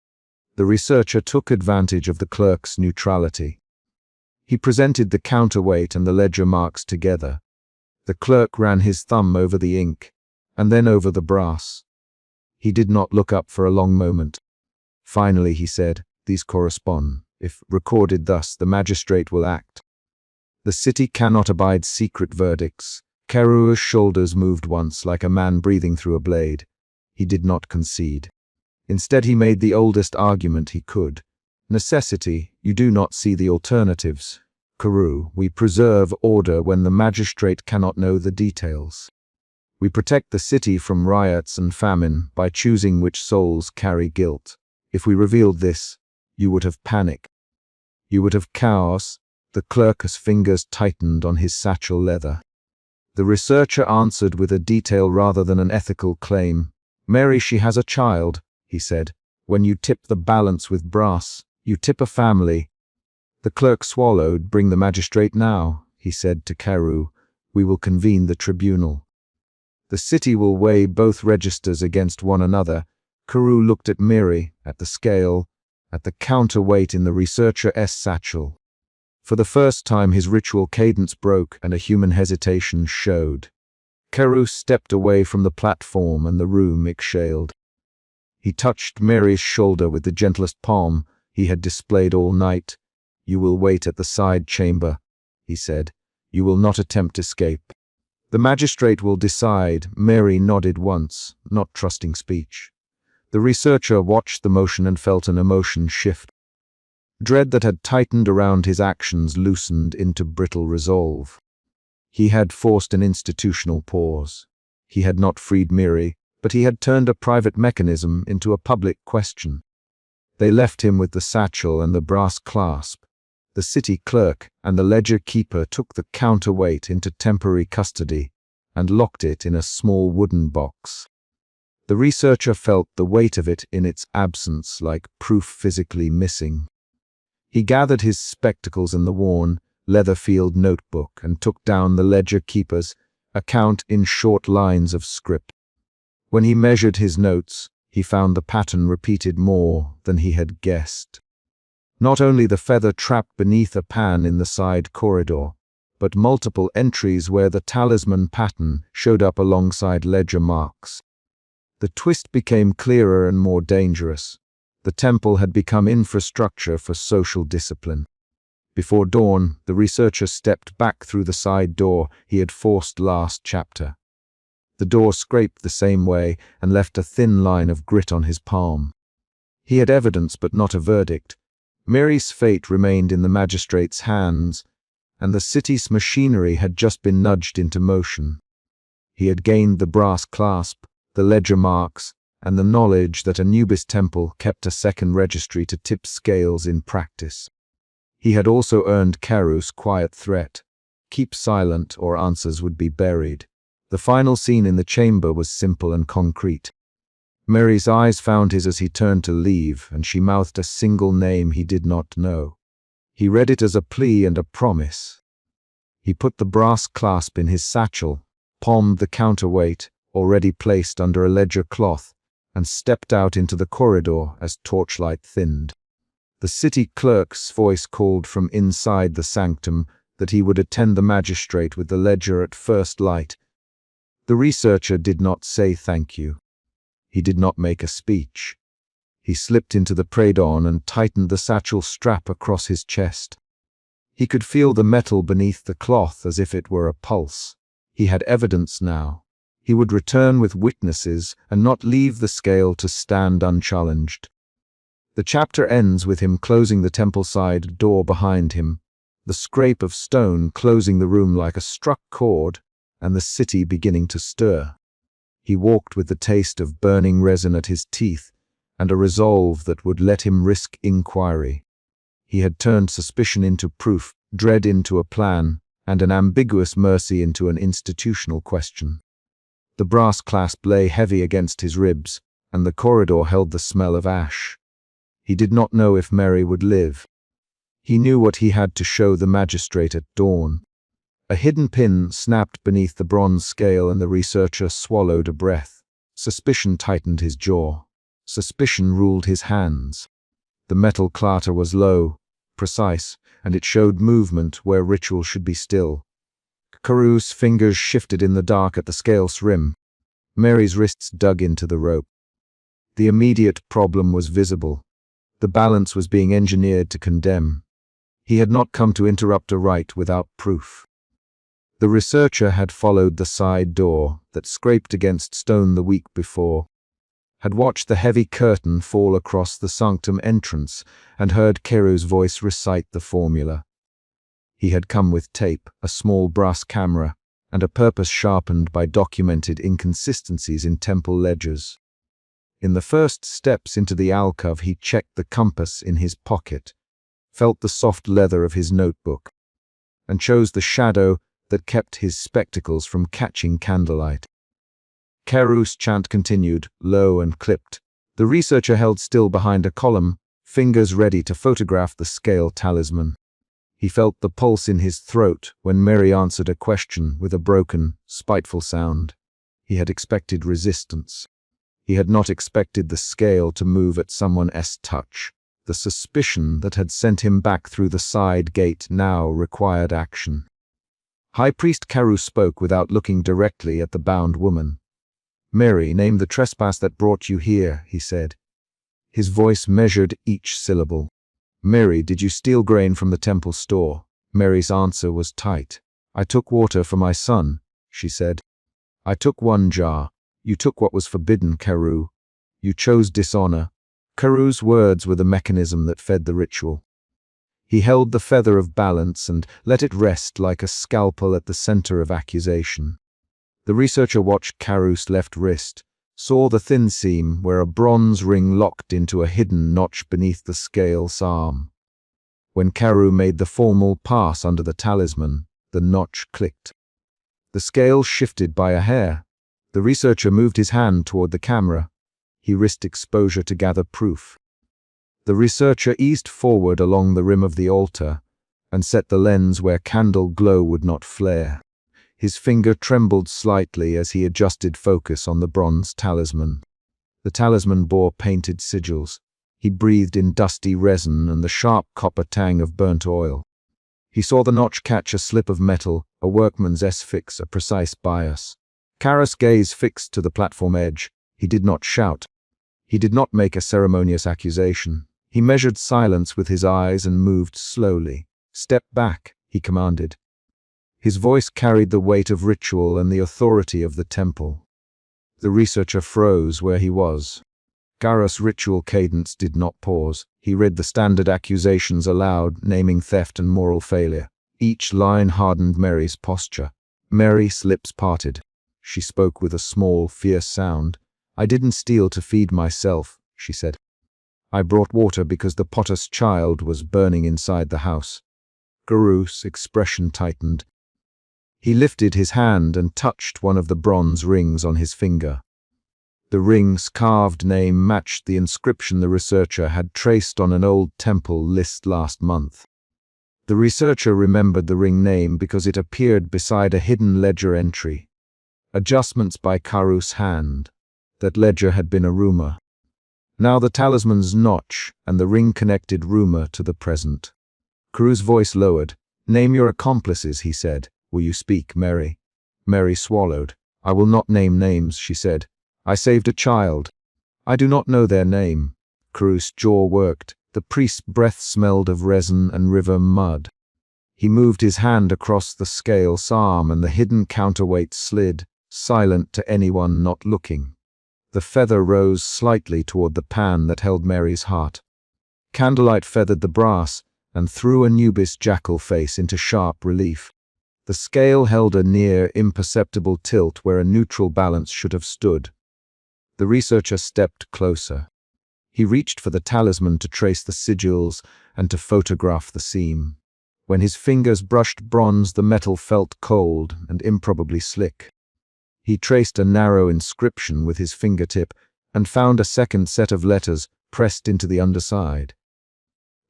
A: The researcher took advantage of the clerk's neutrality. He presented the counterweight and the ledger marks together. The clerk ran his thumb over the ink, and then over the brass. He did not look up for a long moment. Finally he said, "These correspond. If recorded thus, the magistrate will act." The city cannot abide secret verdicts. Keru's shoulders moved once, like a man breathing through a blade. He did not concede. Instead, he made the oldest argument he could. Necessity, you do not see the alternatives. Carew, we preserve order when the magistrate cannot know the details. We protect the city from riots and famine by choosing which souls carry guilt. If we revealed this, you would have panic. You would have chaos. The clerk's fingers tightened on his satchel leather. The researcher answered with a detail rather than an ethical claim. Mary, she has a child, he said. When you tip the balance with brass, you tip a family. The clerk swallowed. Bring the magistrate now, he said to Carew. We will convene the tribunal. The city will weigh both registers against one another. Carew looked at Mary, at the scale, at the counterweight in the researcher's satchel. For the first time his ritual cadence broke and a human hesitation showed. Carew stepped away from the platform and the room exhaled. He touched Mary's shoulder with the gentlest palm he had displayed all night. You will wait at the side chamber, he said. You will not attempt escape. The magistrate will decide. Mary nodded once, not trusting speech. The researcher watched the motion and felt an emotion shift. Dread that had tightened around his actions loosened into brittle resolve. He had forced an institutional pause. He had not freed Mary, but he had turned a private mechanism into a public question. They left him with the satchel and the brass clasp. The city clerk and the ledger keeper took the counterweight into temporary custody and locked it in a small wooden box. The researcher felt the weight of it in its absence, like proof physically missing. He gathered his spectacles and the worn, leather-filled notebook and took down the ledger keeper's account in short lines of script. When he measured his notes, he found the pattern repeated more than he had guessed. Not only the feather trapped beneath a pan in the side corridor, but multiple entries where the talisman pattern showed up alongside ledger marks. The twist became clearer and more dangerous. The temple had become infrastructure for social discipline. Before dawn, the researcher stepped back through the side door he had forced last chapter. The door scraped the same way and left a thin line of grit on his palm. He had evidence but not a verdict. Mary's fate remained in the magistrate's hands, and the city's machinery had just been nudged into motion. He had gained the brass clasp, the ledger marks, and the knowledge that Anubis Temple kept a second registry to tip scales in practice. He had also earned Carew's quiet threat. Keep silent or answers would be buried. The final scene in the chamber was simple and concrete. Mary's eyes found his as he turned to leave, and she mouthed a single name he did not know. He read it as a plea and a promise. He put the brass clasp in his satchel, palmed the counterweight, already placed under a ledger cloth, and stepped out into the corridor as torchlight thinned. The city clerk's voice called from inside the sanctum that he would attend the magistrate with the ledger at first light. The researcher did not say thank you. He did not make a speech. He slipped into the pradon and tightened the satchel strap across his chest. He could feel the metal beneath the cloth as if it were a pulse. He had evidence now. He would return with witnesses and not leave the scale to stand unchallenged. The chapter ends with him closing the temple side door behind him, the scrape of stone closing the room like a struck chord, and the city beginning to stir. He walked with the taste of burning resin at his teeth and a resolve that would let him risk inquiry. He had turned suspicion into proof, dread into a plan, and an ambiguous mercy into an institutional question. The brass clasp lay heavy against his ribs, and the corridor held the smell of ash. He did not know if Mary would live. He knew what he had to show the magistrate at dawn. A hidden pin snapped beneath the bronze scale, and the researcher swallowed a breath. Suspicion tightened his jaw. Suspicion ruled his hands. The metal clatter was low, precise, and it showed movement where ritual should be still. Carew's fingers shifted in the dark at the scale's rim. Mary's wrists dug into the rope. The immediate problem was visible. The balance was being engineered to condemn. He had not come to interrupt a rite without proof. The researcher had followed the side door that scraped against stone the week before. had watched the heavy curtain fall across the sanctum entrance and heard Keru's voice recite the formula. He had come with tape, a small brass camera, and a purpose sharpened by documented inconsistencies in temple ledgers. In the first steps into the alcove, he checked the compass in his pocket, felt the soft leather of his notebook, and chose the shadow that kept his spectacles from catching candlelight. Keru's chant continued, low and clipped. The researcher held still behind a column, fingers ready to photograph the scale talisman. He felt the pulse in his throat when Mary answered a question with a broken, spiteful sound. He had expected resistance. He had not expected the scale to move at someone's touch. The suspicion that had sent him back through the side gate now required action. High Priest Keru spoke without looking directly at the bound woman. "Mary, name the trespass that brought you here," he said. His voice measured each syllable. "Mary, did you steal grain from the temple store?" Mary's answer was tight. "I took water for my son," she said. "I took one jar. You took what was forbidden, Keru. You chose dishonor." Keru's words were the mechanism that fed the ritual. He held the feather of balance and let it rest like a scalpel at the center of accusation. The researcher watched Keru's left wrist, saw the thin seam where a bronze ring locked into a hidden notch beneath the scale's arm. When Keru made the formal pass under the talisman, the notch clicked. The scale shifted by a hair. The researcher moved his hand toward the camera. He risked exposure to gather proof. The researcher eased forward along the rim of the altar and set the lens where candle glow would not flare. His finger trembled slightly as he adjusted focus on the bronze talisman. The talisman bore painted sigils. He breathed in dusty resin and the sharp copper tang of burnt oil. He saw the notch catch a slip of metal, a workman's S-fix, a precise bias. Keru's gaze fixed to the platform edge. He did not shout. He did not make a ceremonious accusation. He measured silence with his eyes and moved slowly. "Step back," he commanded. His voice carried the weight of ritual and the authority of the temple. The researcher froze where he was. Keru's ritual cadence did not pause. He read the standard accusations aloud, naming theft and moral failure. Each line hardened Mary's posture. Mary's lips parted. She spoke with a small, fierce sound. "I didn't steal to feed myself," she said. "I brought water because the potter's child was burning inside the house." Keru's expression tightened. He lifted his hand and touched one of the bronze rings on his finger. The ring's carved name matched the inscription the researcher had traced on an old temple list last month. The researcher remembered the ring name because it appeared beside a hidden ledger entry. "Adjustments by Keru's hand." That ledger had been a rumor. Now the talisman's notch and the ring connected rumor to the present. Keru's voice lowered. "Name your accomplices," he said. "Will you speak, Mary?" Mary swallowed. "I will not name names," she said. "I saved a child. I do not know their name." Keru's jaw worked. The priest's breath smelled of resin and river mud. He moved his hand across the scale's arm and the hidden counterweight slid, silent to anyone not looking. The feather rose slightly toward the pan that held Mary's heart. Candlelight feathered the brass and threw Anubis' jackal face into sharp relief. The scale held a near imperceptible tilt where a neutral balance should have stood. The researcher stepped closer. He reached for the talisman to trace the sigils and to photograph the seam. When his fingers brushed bronze, the metal felt cold and improbably slick. He traced a narrow inscription with his fingertip and found a second set of letters pressed into the underside.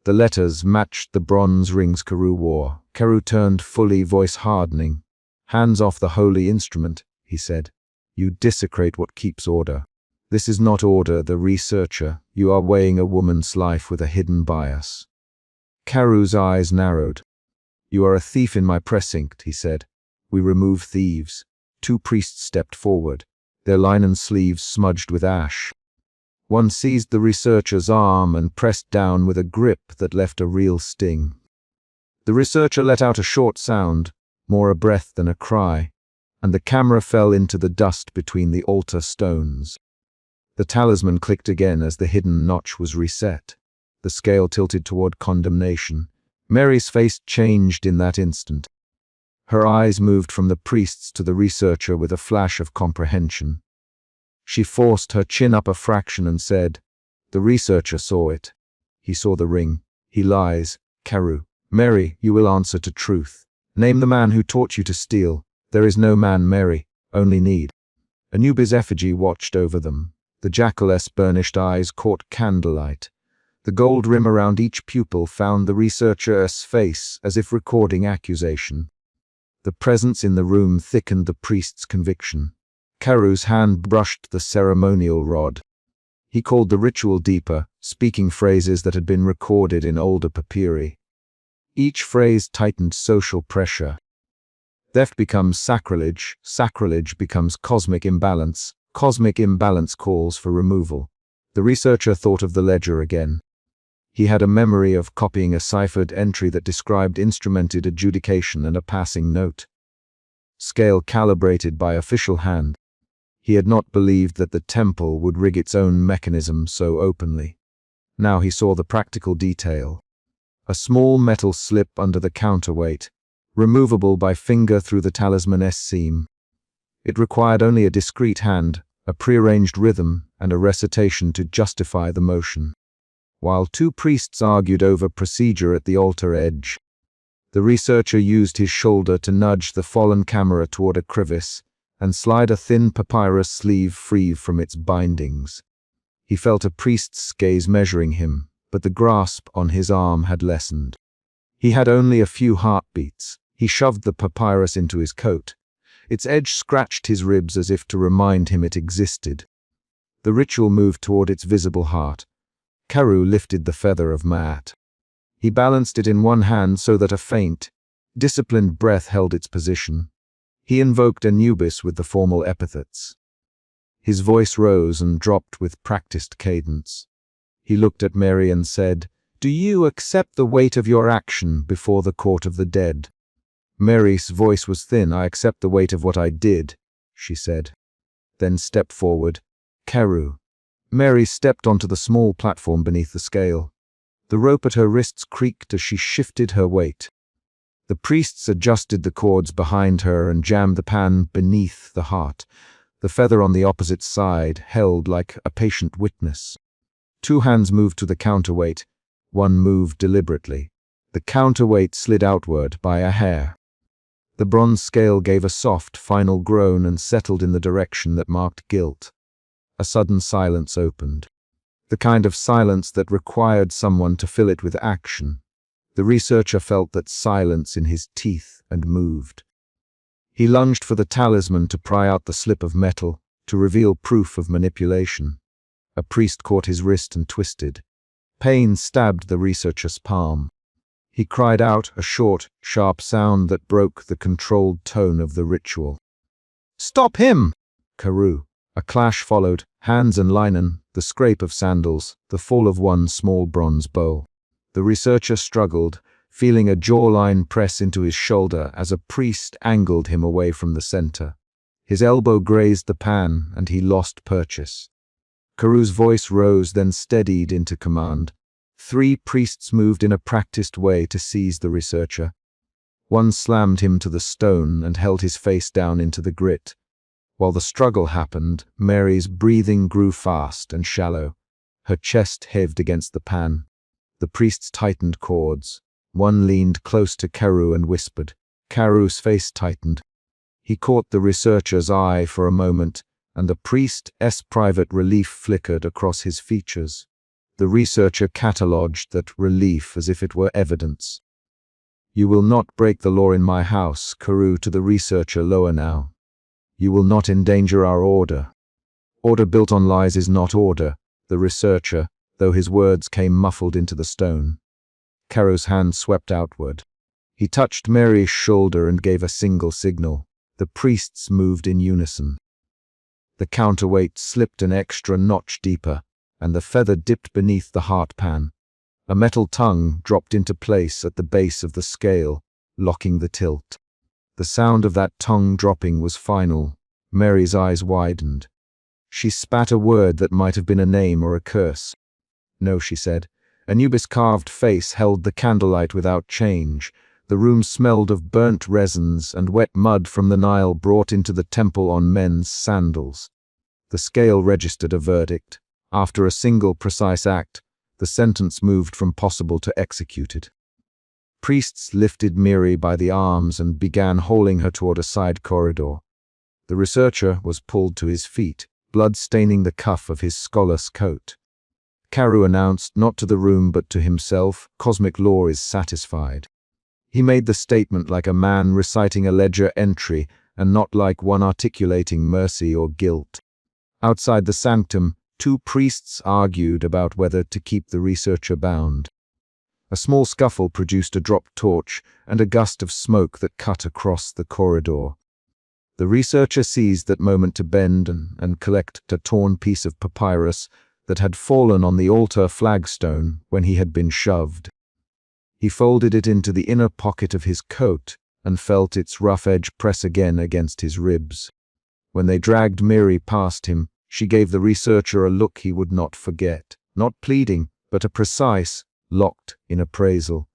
A: The letters matched the bronze rings Keru wore. Keru turned fully, voice hardening. "Hands off the holy instrument," he said. "You desecrate what keeps order." "This is not order, the researcher. You are weighing a woman's life with a hidden bias." Keru's eyes narrowed. "You are a thief in my precinct," he said. "We remove thieves." Two priests stepped forward, their linen sleeves smudged with ash. One seized the researcher's arm and pressed down with a grip that left a real sting. The researcher let out a short sound, more a breath than a cry, and the camera fell into the dust between the altar stones. The talisman clicked again as the hidden notch was reset. The scale tilted toward condemnation. Mary's face changed in that instant. Her eyes moved from the priests to the researcher with a flash of comprehension. She forced her chin up a fraction and said, "The researcher saw it. He saw the ring. He lies. Carew. Mary, you will answer to truth. Name the man who taught you to steal. There is no man, Mary, only need." Anubis' effigy watched over them. The jackal's burnished eyes caught candlelight. The gold rim around each pupil found the researcher's face as if recording accusation. The presence in the room thickened the priest's conviction. Carew's hand brushed the ceremonial rod. He called the ritual deeper, speaking phrases that had been recorded in older papyri. Each phrase tightened social pressure. Theft becomes sacrilege, sacrilege becomes cosmic imbalance calls for removal. The researcher thought of the ledger again. He had a memory of copying a ciphered entry that described instrumented adjudication and a passing note. Scale calibrated by official hand. He had not believed that the temple would rig its own mechanism so openly. Now he saw the practical detail. A small metal slip under the counterweight, removable by finger through the talisman's seam. It required only a discreet hand, a prearranged rhythm, and a recitation to justify the motion. While two priests argued over procedure at the altar edge, the researcher used his shoulder to nudge the fallen camera toward a crevice and slide a thin papyrus sleeve free from its bindings. He felt a priest's gaze measuring him, but the grasp on his arm had lessened. He had only a few heartbeats. He shoved the papyrus into his coat. Its edge scratched his ribs as if to remind him it existed. The ritual moved toward its visible heart. Carew lifted the feather of Maat. He balanced it in one hand so that a faint, disciplined breath held its position. He invoked Anubis with the formal epithets. His voice rose and dropped with practiced cadence. He looked at Mary and said, "Do you accept the weight of your action before the court of the dead?" Mary's voice was thin. "I accept the weight of what I did," she said. Then stepped forward. "Carew." Mary stepped onto the small platform beneath the scale. The rope at her wrists creaked as she shifted her weight. The priests adjusted the cords behind her and jammed the pan beneath the heart. The feather on the opposite side held like a patient witness. Two hands moved to the counterweight. One moved deliberately. The counterweight slid outward by a hair. The bronze scale gave a soft, final groan and settled in the direction that marked guilt. A sudden silence opened. The kind of silence that required someone to fill it with action. The researcher felt that silence in his teeth and moved. He lunged for the talisman to pry out the slip of metal, to reveal proof of manipulation. A priest caught his wrist and twisted. Pain stabbed the researcher's palm. He cried out, a short, sharp sound that broke the controlled tone of the ritual. "Stop him!" Carew. A clash followed, hands and linen, the scrape of sandals, the fall of one small bronze bowl. The researcher struggled, feeling a jawline press into his shoulder as a priest angled him away from the center. His elbow grazed the pan, and he lost purchase. Carew's voice rose, then steadied into command. Three priests moved in a practiced way to seize the researcher. One slammed him to the stone and held his face down into the grit. While the struggle happened, Mary's breathing grew fast and shallow. Her chest heaved against the pan. The priests tightened cords. One leaned close to Carew and whispered. Carew's face tightened. He caught the researcher's eye for a moment, and the priest's private relief flickered across his features. The researcher catalogued that relief as if it were evidence. "You will not break the law in my house," Carew to the researcher lower now. "You will not endanger our order. Order built on lies is not order," the researcher, though his words came muffled into the stone. Carew's hand swept outward. He touched Mary's shoulder and gave a single signal. The priests moved in unison. The counterweight slipped an extra notch deeper, and the feather dipped beneath the heart pan. A metal tongue dropped into place at the base of the scale, locking the tilt. The sound of that tongue dropping was final. Mary's eyes widened. She spat a word that might have been a name or a curse. "No," she said. Anubis' carved face held the candlelight without change. The room smelled of burnt resins and wet mud from the Nile brought into the temple on men's sandals. The scale registered a verdict. After a single precise act, the sentence moved from possible to executed. Priests lifted Miri by the arms and began hauling her toward a side corridor. The researcher was pulled to his feet, blood staining the cuff of his scholar's coat. Carew announced, not to the room but to himself, "Cosmic law is satisfied." He made the statement like a man reciting a ledger entry and not like one articulating mercy or guilt. Outside the sanctum, two priests argued about whether to keep the researcher bound. A small scuffle produced a dropped torch and a gust of smoke that cut across the corridor. The researcher seized that moment to bend and collect a torn piece of papyrus that had fallen on the altar flagstone when he had been shoved. He folded it into the inner pocket of his coat and felt its rough edge press again against his ribs. When they dragged Miri past him, she gave the researcher a look he would not forget, not pleading, but a precise, locked-in appraisal.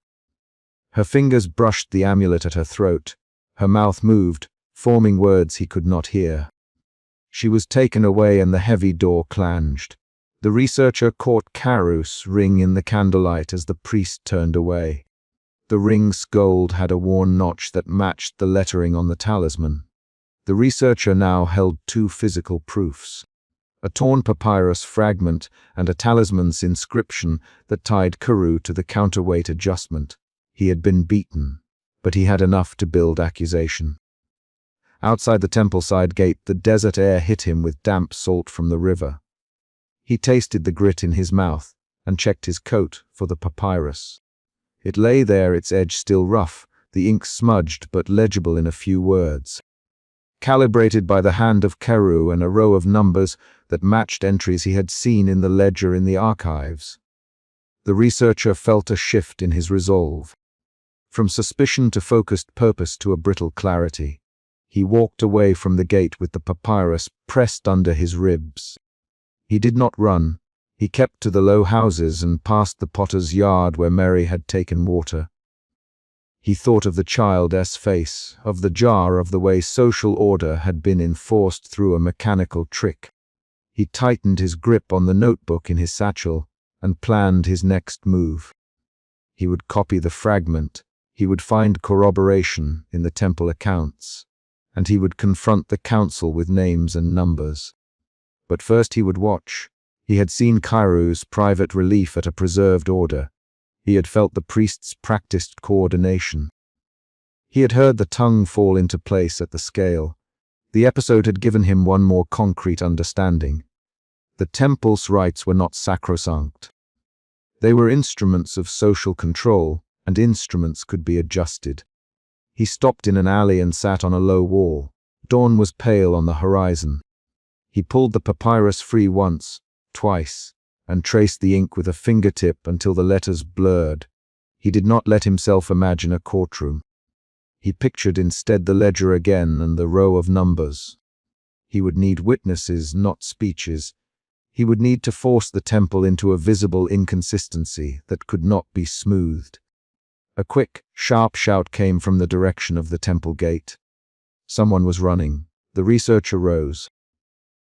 A: Her fingers brushed the amulet at her throat. Her mouth moved, forming words he could not hear. She was taken away and the heavy door clanged. The researcher caught Carew's ring in the candlelight as the priest turned away. The ring's gold had a worn notch that matched the lettering on the talisman. The researcher now held two physical proofs: a torn papyrus fragment and a talisman's inscription that tied Carew to the counterweight adjustment. He had been beaten, but he had enough to build accusation. Outside the temple side gate, the desert air hit him with damp salt from the river. He tasted the grit in his mouth and checked his coat for the papyrus. It lay there, its edge still rough, the ink smudged but legible in a few words. Calibrated by the hand of Carew and a row of numbers that matched entries he had seen in the ledger in the archives. The researcher felt a shift in his resolve. From suspicion to focused purpose to a brittle clarity. He walked away from the gate with the papyrus pressed under his ribs. He did not run. He kept to the low houses and past the potter's yard where Mary had taken water. He thought of the child's face, of the jar, of the way social order had been enforced through a mechanical trick. He tightened his grip on the notebook in his satchel and planned his next move. He would copy the fragment, he would find corroboration in the temple accounts, and he would confront the council with names and numbers. But first he would watch. He had seen Carew's private relief at a preserved order. He had felt the priest's practiced coordination. He had heard the tongue fall into place at the scale. The episode had given him one more concrete understanding. The temple's rites were not sacrosanct. They were instruments of social control, and instruments could be adjusted. He stopped in an alley and sat on a low wall. Dawn was pale on the horizon. He pulled the papyrus free once, twice, and traced the ink with a fingertip until the letters blurred. He did not let himself imagine a courtroom. He pictured instead the ledger again and the row of numbers. He would need witnesses, not speeches. He would need to force the temple into a visible inconsistency that could not be smoothed. A quick, sharp shout came from the direction of the temple gate. Someone was running. The researcher rose.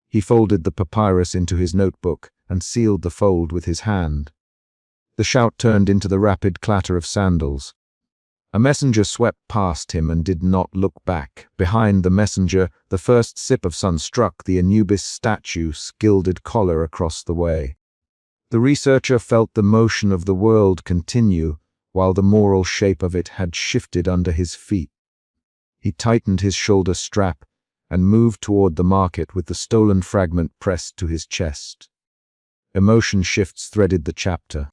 A: He folded the papyrus into his notebook and sealed the fold with his hand. The shout turned into the rapid clatter of sandals. A messenger swept past him and did not look back. Behind the messenger, the first sip of sun struck the Anubis statue's gilded collar across the way. The researcher felt the motion of the world continue, while the moral shape of it had shifted under his feet. He tightened his shoulder strap and moved toward the market with the stolen fragment pressed to his chest. Emotion shifts threaded the chapter.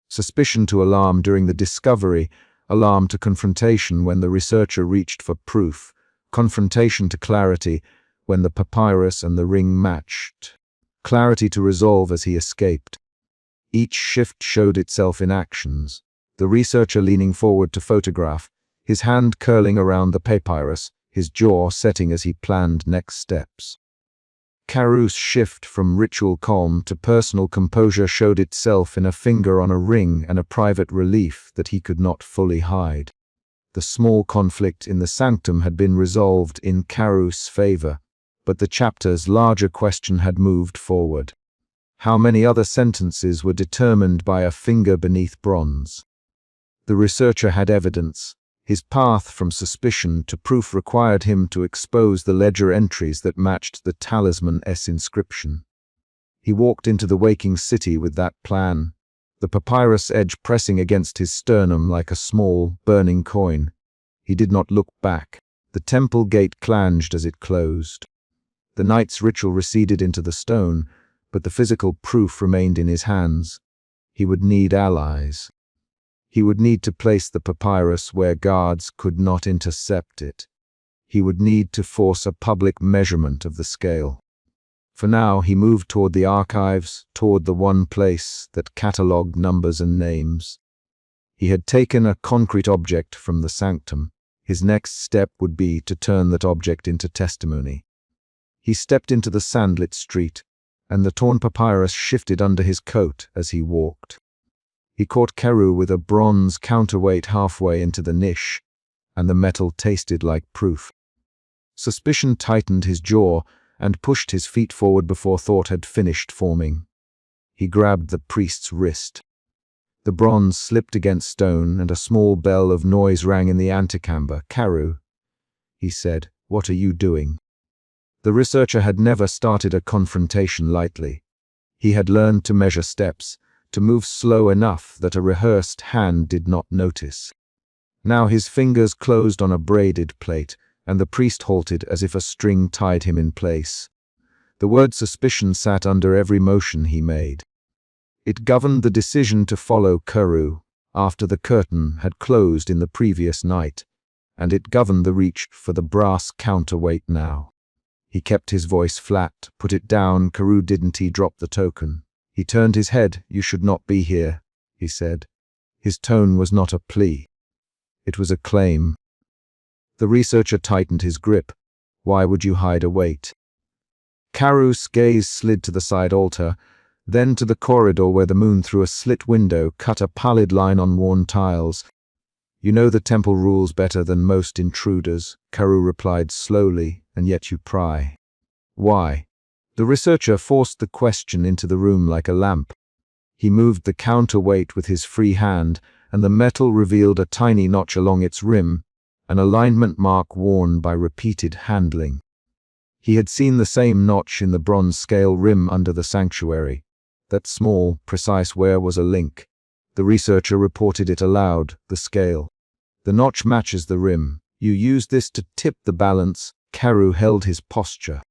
A: Suspicion to alarm during the discovery, alarm to confrontation when the researcher reached for proof, confrontation to clarity when the papyrus and the ring matched, clarity to resolve as he escaped. Each shift showed itself in actions. The researcher leaning forward to photograph, his hand curling around the papyrus, his jaw setting as he planned next steps. Karu's shift from ritual calm to personal composure showed itself in a finger on a ring and a private relief that he could not fully hide. The small conflict in the sanctum had been resolved in Karu's favor, but the chapter's larger question had moved forward. How many other sentences were determined by a finger beneath bronze? The researcher had evidence. His path from suspicion to proof required him to expose the ledger entries that matched the talisman S inscription. He walked into the waking city with that plan, the papyrus edge pressing against his sternum like a small, burning coin. He did not look back. The temple gate clanged as it closed. The knight's ritual receded into the stone, but the physical proof remained in his hands. He would need allies. He would need to place the papyrus where guards could not intercept it. He would need to force a public measurement of the scale. For now, he moved toward the archives, toward the one place that catalogued numbers and names. He had taken a concrete object from the sanctum. His next step would be to turn that object into testimony. He stepped into the sandlit street, and the torn papyrus shifted under his coat as he walked. He caught Karu with a bronze counterweight halfway into the niche, and the metal tasted like proof. Suspicion tightened his jaw and pushed his feet forward before thought had finished forming. He grabbed the priest's wrist. The bronze slipped against stone, and a small bell of noise rang in the antechamber. "Karu," he said, "what are you doing?" The researcher had never started a confrontation lightly. He had learned to measure steps, to move slow enough that a rehearsed hand did not notice. Now his fingers closed on a braided plate, and the priest halted as if a string tied him in place. The word suspicion sat under every motion he made. It governed the decision to follow Karu after the curtain had closed in the previous night, and it governed the reach for the brass counterweight now. He kept his voice flat. "Put it down, Karu." Didn't he drop the token? He turned his head. "You should not be here," he said. His tone was not a plea. It was a claim. The researcher tightened his grip. "Why would you hide a weight?" Karu's gaze slid to the side altar, then to the corridor where the moon through a slit window cut a pallid line on worn tiles. "You know the temple rules better than most intruders," Karu replied slowly, "and yet you pry." "Why?" The researcher forced the question into the room like a lamp. He moved the counterweight with his free hand, and the metal revealed a tiny notch along its rim, an alignment mark worn by repeated handling. He had seen the same notch in the bronze scale rim under the sanctuary. That small, precise wear was a link. The researcher reported it aloud. "The scale. The notch matches the rim. You use this to tip the balance." Karu held his posture.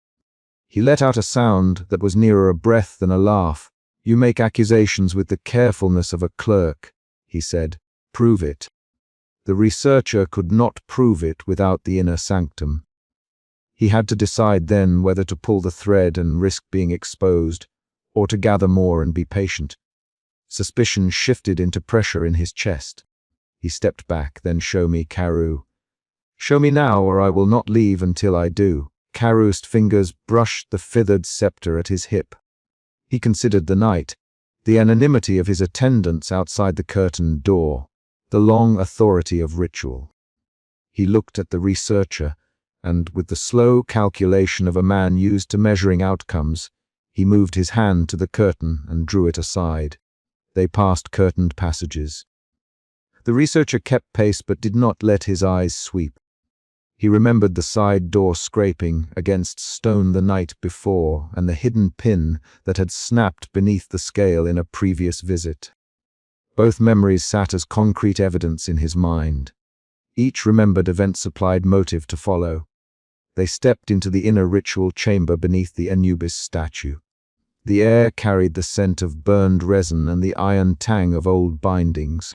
A: He let out a sound that was nearer a breath than a laugh. "You make accusations with the carefulness of a clerk," he said. "Prove it." The researcher could not prove it without the inner sanctum. He had to decide then whether to pull the thread and risk being exposed, or to gather more and be patient. Suspicion shifted into pressure in his chest. He stepped back. "Then show me, Karu. Show me now, or I will not leave until I do." Karu's fingers brushed the feathered scepter at his hip. He considered the night, the anonymity of his attendants outside the curtained door, the long authority of ritual. He looked at the researcher, and with the slow calculation of a man used to measuring outcomes, he moved his hand to the curtain and drew it aside. They passed curtained passages. The researcher kept pace but did not let his eyes sweep. He remembered the side door scraping against stone the night before and the hidden pin that had snapped beneath the scale in a previous visit. Both memories sat as concrete evidence in his mind. Each remembered event supplied motive to follow. They stepped into the inner ritual chamber beneath the Anubis statue. The air carried the scent of burned resin and the iron tang of old bindings.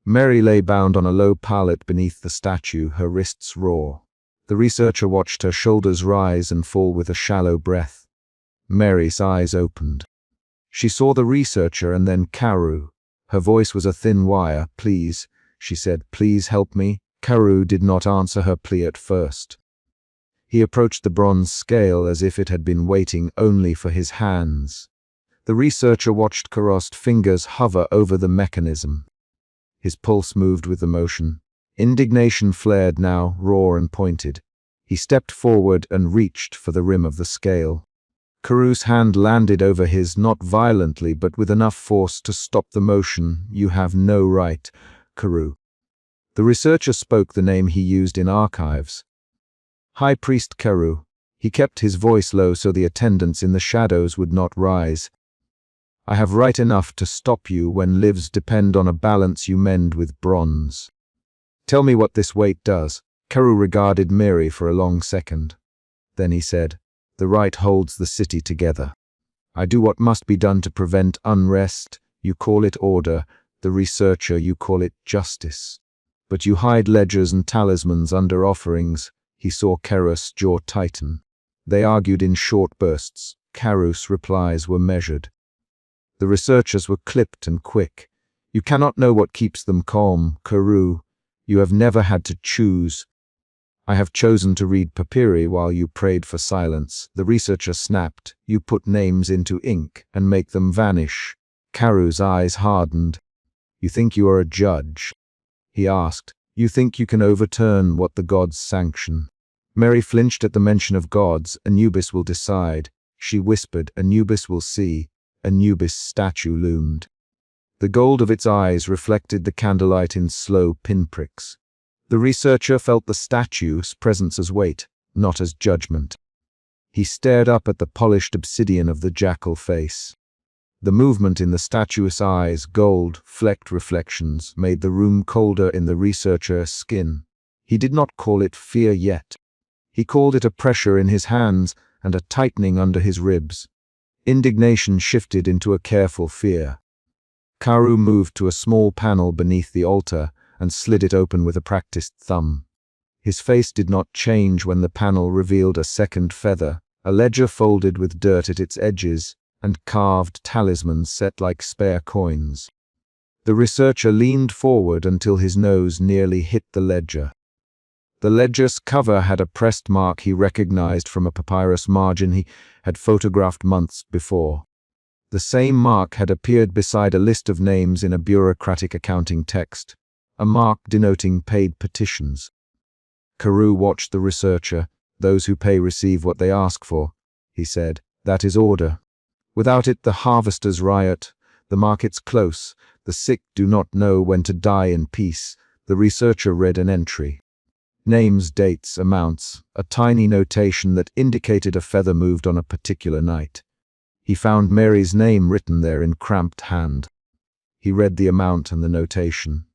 A: Mary lay bound on a low pallet beneath the statue, her wrists raw. The researcher watched her shoulders rise and fall with a shallow breath. Mary's eyes opened. She saw the researcher and then Karu. Her voice was a thin wire. "Please," she said, "please help me." Karu did not answer her plea at first. He approached the bronze scale as if it had been waiting only for his hands. The researcher watched Karos's fingers hover over the mechanism. His pulse moved with the motion. Indignation flared now, raw and pointed. He stepped forward and reached for the rim of the scale. Karos's hand landed over his, not violently, but with enough force to stop the motion. "You have no right, Karos." The researcher spoke the name he used in archives. "High Priest Karos." He kept his voice low so the attendants in the shadows would not rise. "I have right enough to stop you when lives depend on a balance you mend with bronze. Tell me what this weight does." Karos regarded Mary for a long second. Then he said, "The right holds the city together. I do what must be done to prevent unrest. You call it order, the researcher, you call it justice. But you hide ledgers and talismans under offerings." He saw Karos's jaw tighten. They argued in short bursts. Karos's replies were measured. The researchers were clipped and quick. "You cannot know what keeps them calm, Karos. You have never had to choose." "I have chosen to read papyri while you prayed for silence." The researcher snapped. "You put names into ink and make them vanish." Karos's eyes hardened. "You think you are a judge?" he asked. "You think you can overturn what the gods sanction?" Mary flinched at the mention of gods. "Anubis will decide." She whispered, "Anubis will see." Anubis' statue loomed. The gold of its eyes reflected the candlelight in slow pinpricks. The researcher felt the statue's presence as weight, not as judgment. He stared up at the polished obsidian of the jackal face. The movement in the statue's eyes, gold-flecked reflections, made the room colder in the researcher's skin. He did not call it fear yet. He called it a pressure in his hands and a tightening under his ribs. Indignation shifted into a careful fear. Karos moved to a small panel beneath the altar and slid it open with a practiced thumb. His face did not change when the panel revealed a second feather, a ledger folded with dirt at its edges, and carved talismans set like spare coins. The researcher leaned forward until his nose nearly hit the ledger. The ledger's cover had a pressed mark he recognized from a papyrus margin he had photographed months before. The same mark had appeared beside a list of names in a bureaucratic accounting text, a mark denoting paid petitions. Karos watched the researcher. "Those who pay receive what they ask for," he said. "That is order. Without it the harvesters riot, the markets close, the sick do not know when to die in peace." The researcher read an entry. Names, dates, amounts, a tiny notation that indicated a feather moved on a particular night. He found Mary's name written there in cramped hand. He read the amount and the notation.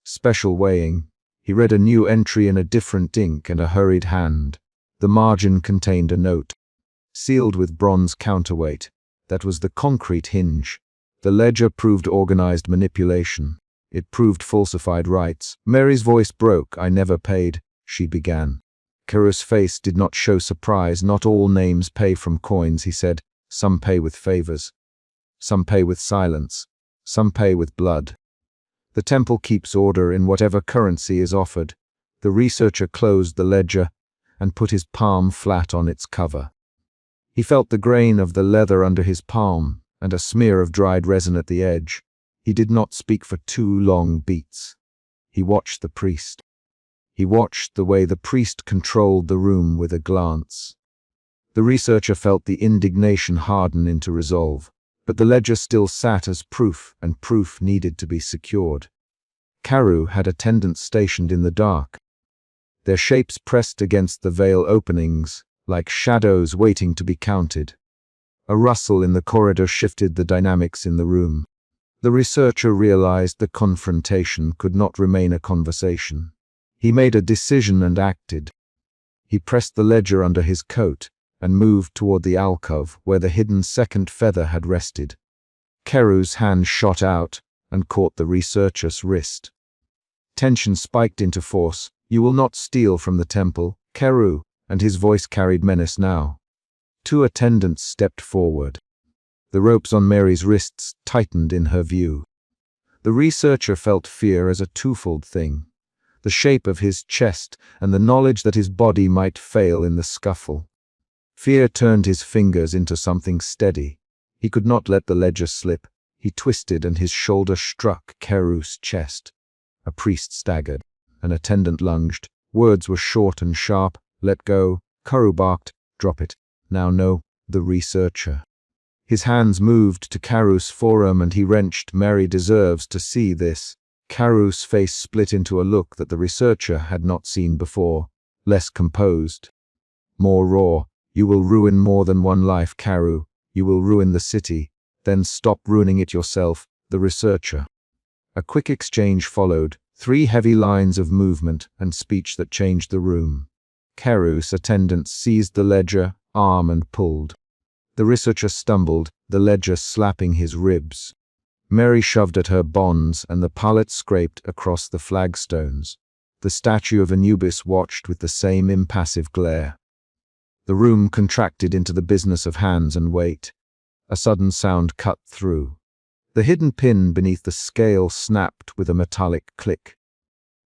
A: Special weighing. He read a new entry in a different ink and a hurried hand. The margin contained a note, sealed with bronze counterweight. That was the concrete hinge. The ledger proved organized manipulation. It proved falsified rights. Mary's voice broke. "I never paid," she began. Karos's face did not show surprise. "Not all names pay from coins," he said. "Some pay with favors. Some pay with silence. Some pay with blood. The temple keeps order in whatever currency is offered." The researcher closed the ledger and put his palm flat on its cover. He felt the grain of the leather under his palm and a smear of dried resin at the edge. He did not speak for 2 long beats. He watched the priest. He watched the way the priest controlled the room with a glance. The researcher felt the indignation harden into resolve, but the ledger still sat as proof, and proof needed to be secured. Karos had attendants stationed in the dark. Their shapes pressed against the veil openings, like shadows waiting to be counted. A rustle in the corridor shifted the dynamics in the room. The researcher realized the confrontation could not remain a conversation. He made a decision and acted. He pressed the ledger under his coat and moved toward the alcove where the hidden second feather had rested. Karos's hand shot out and caught the researcher's wrist. Tension spiked into force. "You will not steal from the temple, Karos," and his voice carried menace now. 2 attendants stepped forward. The ropes on Mary's wrists tightened in her view. The researcher felt fear as a twofold thing. the shape of his chest, and the knowledge that his body might fail in the scuffle. Fear turned his fingers into something steady. He could not let the ledger slip. He twisted and his shoulder struck Carew's chest. A priest staggered. An attendant lunged. Words were short and sharp. "Let go." Carew barked. "Drop it." "Now no." The researcher. His hands moved to Carew's forearm and he wrenched. Mary deserves to see this. Carew's face split into a look that the researcher had not seen before, less composed. More raw. "You will ruin more than one life, Carew. You will ruin the city. Then stop ruining it yourself." The researcher. A quick exchange followed, 3 heavy lines of movement and speech that changed the room. Carew's attendant seized the ledger, arm and pulled. The researcher stumbled, the ledger slapping his ribs. Mary shoved at her bonds and the pallet scraped across the flagstones. The statue of Anubis watched with the same impassive glare. The room contracted into the business of hands and weight. A sudden sound cut through. The hidden pin beneath the scale snapped with a metallic click.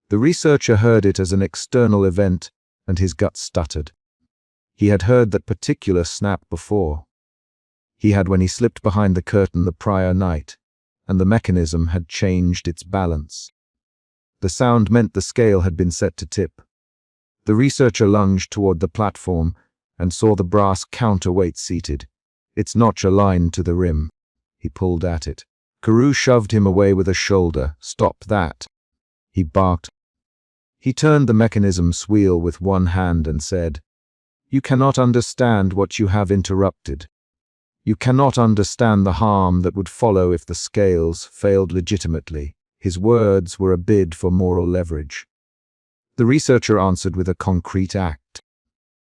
A: The researcher heard it as an external event, and his gut stuttered. He had heard that particular snap before. He had when he slipped behind the curtain the prior night, and the mechanism had changed its balance. The sound meant the scale had been set to tip. The researcher lunged toward the platform and saw the brass counterweight seated, its notch aligned to the rim. He pulled at it. Carew shoved him away with a shoulder. "Stop that," he barked. He turned the mechanism's wheel with one hand and said, "You cannot understand what you have interrupted. You cannot understand the harm that would follow if the scales failed legitimately." His words were a bid for moral leverage. The researcher answered with a concrete act.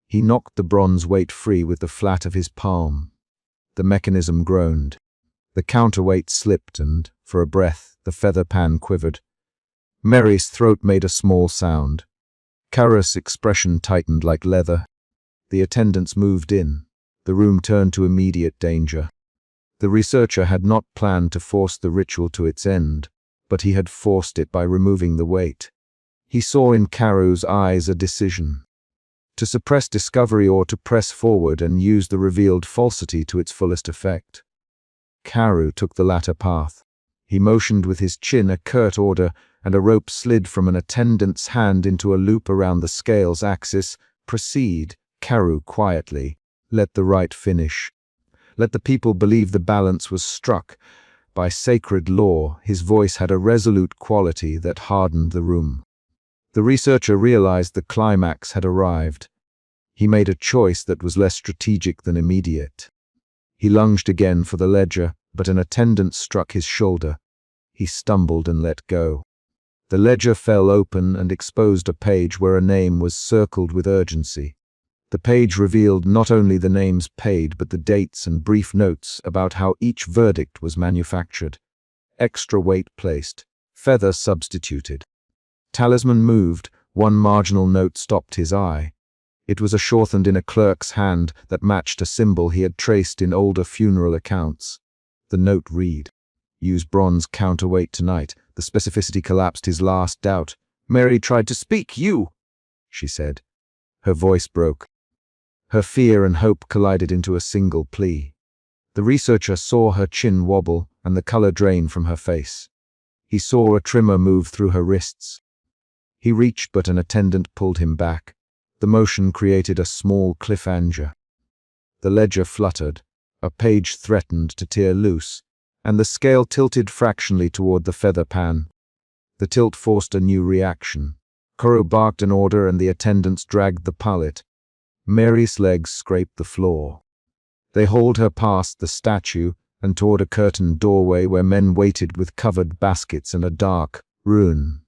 A: He knocked the bronze weight free with the flat of his palm. The mechanism groaned. The counterweight slipped and, for a breath, the feather pan quivered. Mary's throat made a small sound. Carew's expression tightened like leather. The attendants moved in. The room turned to immediate danger. The researcher had not planned to force the ritual to its end, but he had forced it by removing the weight. He saw in Carew's eyes a decision. To suppress discovery or to press forward and use the revealed falsity to its fullest effect. Carew took the latter path. He motioned with his chin a curt order, and a rope slid from an attendant's hand into a loop around the scale's axis. "Proceed," Carew quietly. "Let the rite finish. Let the people believe the balance was struck. By sacred law." His voice had a resolute quality that hardened the room. The researcher realized the climax had arrived. He made a choice that was less strategic than immediate. He lunged again for the ledger, but an attendant struck his shoulder. He stumbled and let go. The ledger fell open and exposed a page where a name was circled with urgency. The page revealed not only the names paid but the dates and brief notes about how each verdict was manufactured. Extra weight placed. Feather substituted. Talisman moved. One marginal note stopped his eye. It was a shortened in a clerk's hand that matched a symbol he had traced in older funeral accounts. The note read, "Use bronze counterweight tonight." The specificity collapsed his last doubt. "Mary tried to speak, you," she said. Her voice broke. Her fear and hope collided into a single plea. The researcher saw her chin wobble and the color drain from her face. He saw a tremor move through her wrists. He reached, but an attendant pulled him back. The motion created a small cliffhanger. The ledger fluttered, a page threatened to tear loose, and the scale tilted fractionally toward the feather pan. The tilt forced a new reaction. Carew barked an order and the attendants dragged the pallet. Mary's legs scraped the floor. They hauled her past the statue and toward a curtained doorway where men waited with covered baskets and a dark ruin.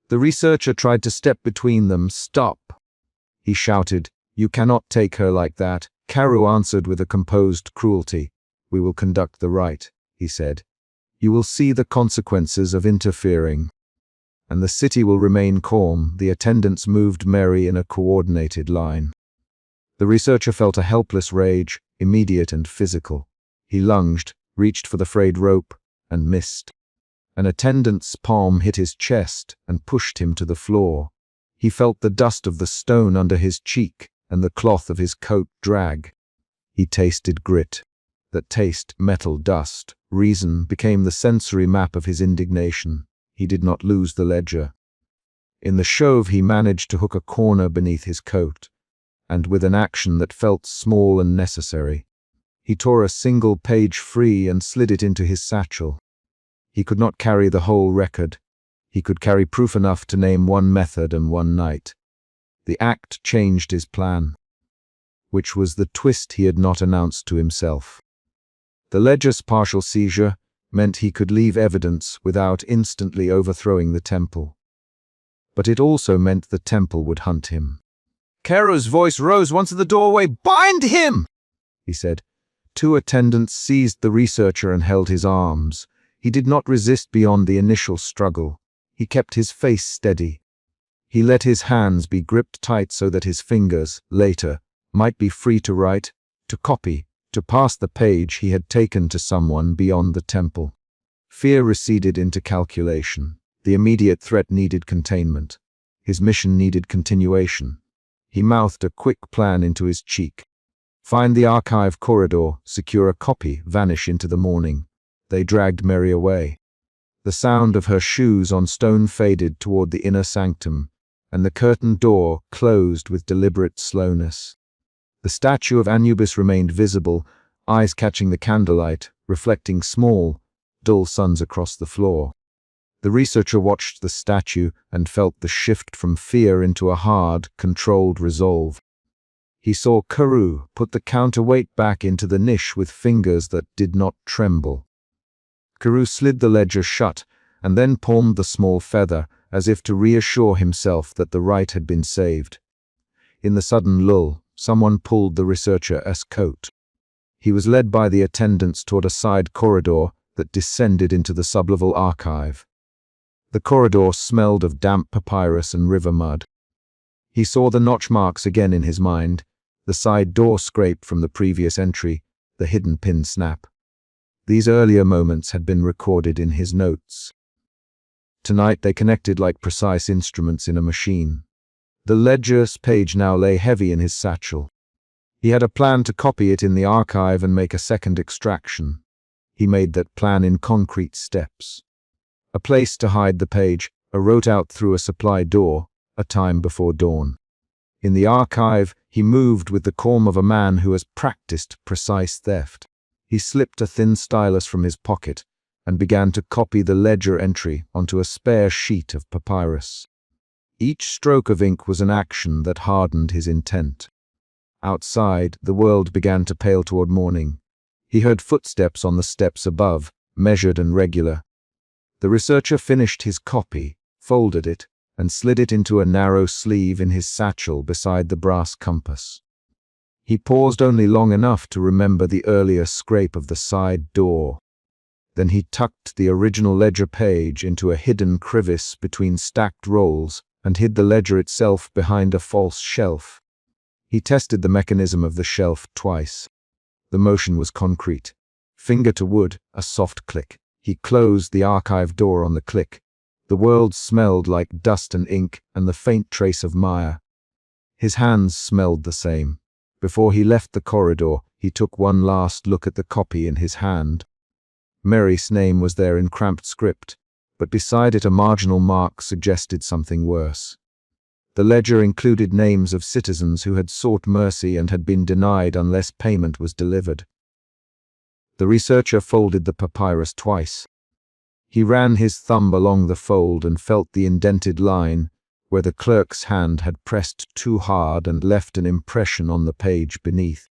A: The researcher tried to step between them. "Stop," he shouted. "You cannot take her like that." Carew answered with a composed cruelty. "We will conduct the rite," he said. "You will see the consequences of interfering. And the city will remain calm." The attendants moved Mary in a coordinated line. The researcher felt a helpless rage, immediate and physical. He lunged, reached for the frayed rope, and missed. An attendant's palm hit his chest and pushed him to the floor. He felt the dust of the stone under his cheek and the cloth of his coat drag. He tasted grit. That taste, metal, dust, reason became the sensory map of his indignation. He did not lose the ledger. In the shove he managed to hook a corner beneath his coat, and with an action that felt small and necessary, he tore a single page free and slid it into his satchel. He could not carry the whole record. He could carry proof enough to name one method and one night. The act changed his plan, which was the twist he had not announced to himself. The ledger's partial seizure meant he could leave evidence without instantly overthrowing the temple. But it also meant the temple would hunt him. Kero's voice rose once at the doorway. "Bind him!" he said. Two attendants seized the researcher and held his arms. He did not resist beyond the initial struggle. He kept his face steady. He let his hands be gripped tight so that his fingers, later, might be free to write, to copy, to pass the page he had taken to someone beyond the temple. Fear receded into calculation. The immediate threat needed containment. His mission needed continuation. He mouthed a quick plan into his cheek. Find the archive corridor, secure a copy, vanish into the morning. They dragged Mary away. The sound of her shoes on stone faded toward the inner sanctum, and the curtained door closed with deliberate slowness. The statue of Anubis remained visible, eyes catching the candlelight, reflecting small, dull suns across the floor. The researcher watched the statue and felt the shift from fear into a hard, controlled resolve. He saw Kero put the counterweight back into the niche with fingers that did not tremble. Kero slid the ledger shut and then palmed the small feather as if to reassure himself that the right had been saved. In the sudden lull, someone pulled the researcher's coat. He was led by the attendants toward a side corridor that descended into the sublevel archive. The corridor smelled of damp papyrus and river mud. He saw the notch marks again in his mind, the side door scrape from the previous entry, the hidden pin snap. These earlier moments had been recorded in his notes. Tonight they connected like precise instruments in a machine. The ledger's page now lay heavy in his satchel. He had a plan to copy it in the archive and make a second extraction. He made that plan in concrete steps. A place to hide the page, a route out through a supply door, a time before dawn. In the archive, he moved with the calm of a man who has practiced precise theft. He slipped a thin stylus from his pocket and began to copy the ledger entry onto a spare sheet of papyrus. Each stroke of ink was an action that hardened his intent. Outside, the world began to pale toward morning. He heard footsteps on the steps above, measured and regular. The researcher finished his copy, folded it, and slid it into a narrow sleeve in his satchel beside the brass compass. He paused only long enough to remember the earlier scrape of the side door. Then he tucked the original ledger page into a hidden crevice between stacked rolls and hid the ledger itself behind a false shelf. He tested the mechanism of the shelf twice. The motion was concrete. Finger to wood, a soft click. He closed the archive door on the click. The world smelled like dust and ink and the faint trace of mire. His hands smelled the same. Before he left the corridor, he took one last look at the copy in his hand. Mary's name was there in cramped script, but beside it a marginal mark suggested something worse. The ledger included names of citizens who had sought mercy and had been denied unless payment was delivered. The researcher folded the papyrus twice. He ran his thumb along the fold and felt the indented line where the clerk's hand had pressed too hard and left an impression on the page beneath.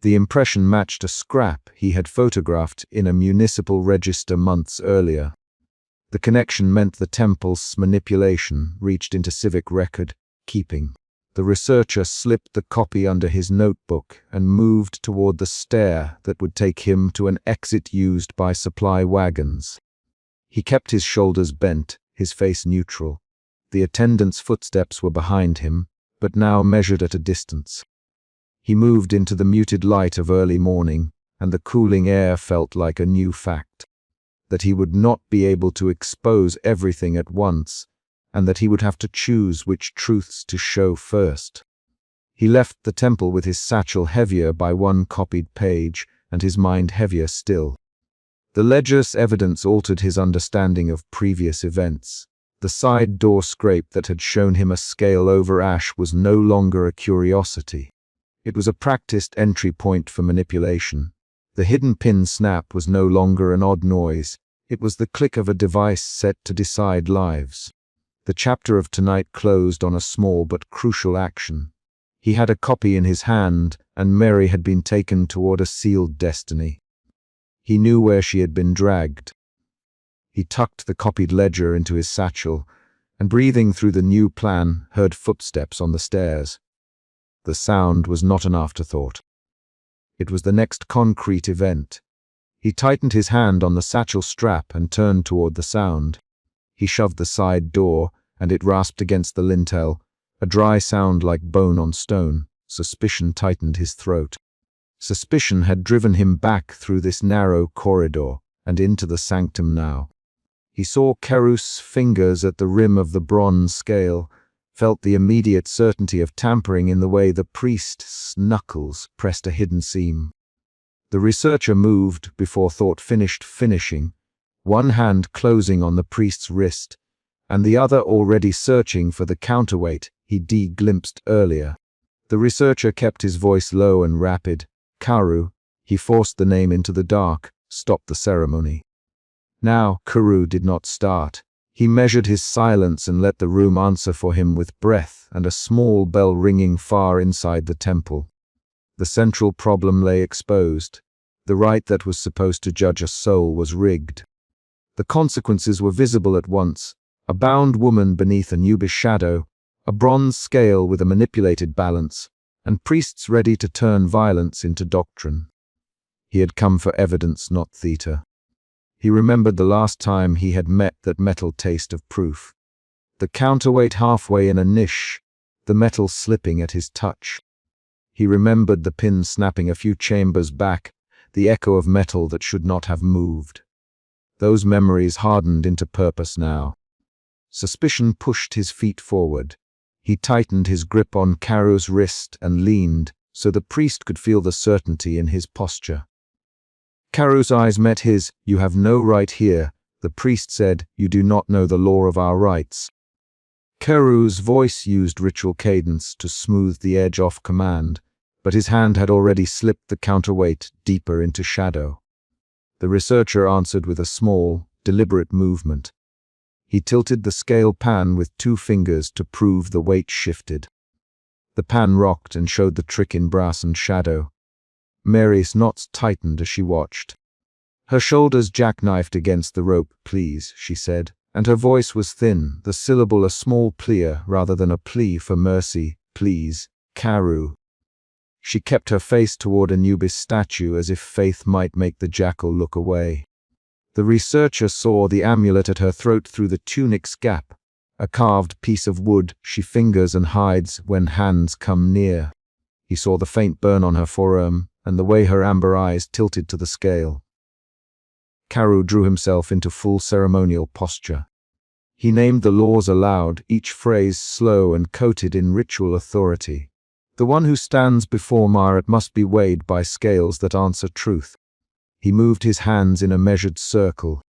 A: The impression matched a scrap he had photographed in a municipal register months earlier. The connection meant the temple's manipulation reached into civic record keeping. The researcher slipped the copy under his notebook and moved toward the stair that would take him to an exit used by supply wagons. He kept his shoulders bent, his face neutral. The attendant's footsteps were behind him, but now measured at a distance. He moved into the muted light of early morning, and the cooling air felt like a new fact. that he would not be able to expose everything at once, and that he would have to choose which truths to show first. He left the temple with his satchel heavier by one copied page, and his mind heavier still. The ledger's evidence altered his understanding of previous events. The side door scrape that had shown him a scale over ash was no longer a curiosity. It was a practiced entry point for manipulation. The hidden pin snap was no longer an odd noise. It was the click of a device set to decide lives. The chapter of tonight closed on a small but crucial action. He had a copy in his hand, and Mary had been taken toward a sealed destiny. He knew where she had been dragged. He tucked the copied ledger into his satchel, and breathing through the new plan, heard footsteps on the stairs. The sound was not an afterthought. It was the next concrete event. He tightened his hand on the satchel strap and turned toward the sound. He shoved the side door, and it rasped against the lintel, a dry sound like bone on stone. Suspicion tightened his throat. Suspicion had driven him back through this narrow corridor and into the sanctum now. He saw Carus's fingers at the rim of the bronze scale, felt the immediate certainty of tampering in the way the priest's knuckles pressed a hidden seam. The researcher moved before thought finished finishing, one hand closing on the priest's wrist, and the other already searching for the counterweight he glimpsed earlier. The researcher kept his voice low and rapid. Karu, he forced the name into the dark, stopped the ceremony. Now, Karu did not start. He measured his silence and let the room answer for him with breath and a small bell ringing far inside the temple. The central problem lay exposed. The rite that was supposed to judge a soul was rigged. The consequences were visible at once. A bound woman beneath a nubis shadow, a bronze scale with a manipulated balance, and priests ready to turn violence into doctrine. He had come for evidence, not theater. He remembered the last time he had met that metal taste of proof. The counterweight halfway in a niche, the metal slipping at his touch. He remembered the pin snapping a few chambers back, the echo of metal that should not have moved. Those memories hardened into purpose now. Suspicion pushed his feet forward. He tightened his grip on Karu's wrist and leaned, so the priest could feel the certainty in his posture. Karu's eyes met his. "You have no right here," the priest said. "You do not know the law of our rights." Karu's voice used ritual cadence to smooth the edge off command, but his hand had already slipped the counterweight deeper into shadow. The researcher answered with a small, deliberate movement. He tilted the scale pan with 2 fingers to prove the weight shifted. The pan rocked and showed the trick in brass and shadow. Mary's knots tightened as she watched. Her shoulders jackknifed against the rope. "Please," she said, and her voice was thin, the syllable a small plea rather than a plea for mercy. "Please, Karu." She kept her face toward Anubis' statue as if faith might make the jackal look away. The researcher saw the amulet at her throat through the tunic's gap, a carved piece of wood she fingers and hides when hands come near. He saw the faint burn on her forearm and the way her amber eyes tilted to the scale. Karu drew himself into full ceremonial posture. He named the laws aloud, each phrase slow and coated in ritual authority. The one who stands before Marat must be weighed by scales that answer truth. He moved his hands in a measured circle.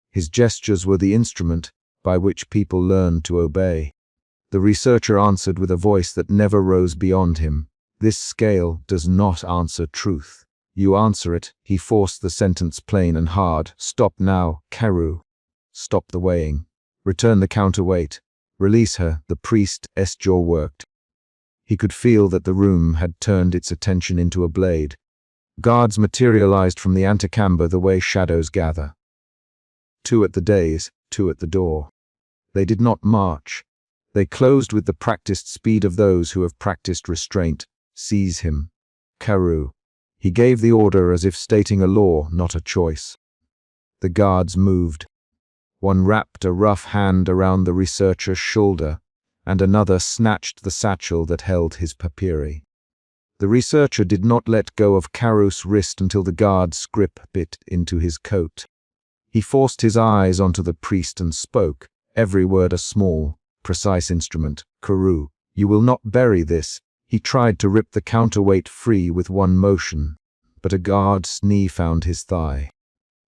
A: His gestures were the instrument by which people learned to obey. The researcher answered with a voice that never rose beyond him. "This scale does not answer truth. You answer it." He forced the sentence plain and hard. "Stop now, Karu. Stop the weighing. Return the counterweight. Release her." The priest's jaw worked. He could feel that the room had turned its attention into a blade. Guards materialized from the antechamber the way shadows gather. 2 at the dais, 2 at the door. They did not march. They closed with the practiced speed of those who have practiced restraint. "Seize him, Karu." He gave the order as if stating a law, not a choice. The guards moved. One wrapped a rough hand around the researcher's shoulder, and another snatched the satchel that held his papyri. The researcher did not let go of Karu's wrist until the guard's grip bit into his coat. He forced his eyes onto the priest and spoke, every word a small, precise instrument. "Carew, you will not bury this." He tried to rip the counterweight free with one motion, but a guard's knee found his thigh.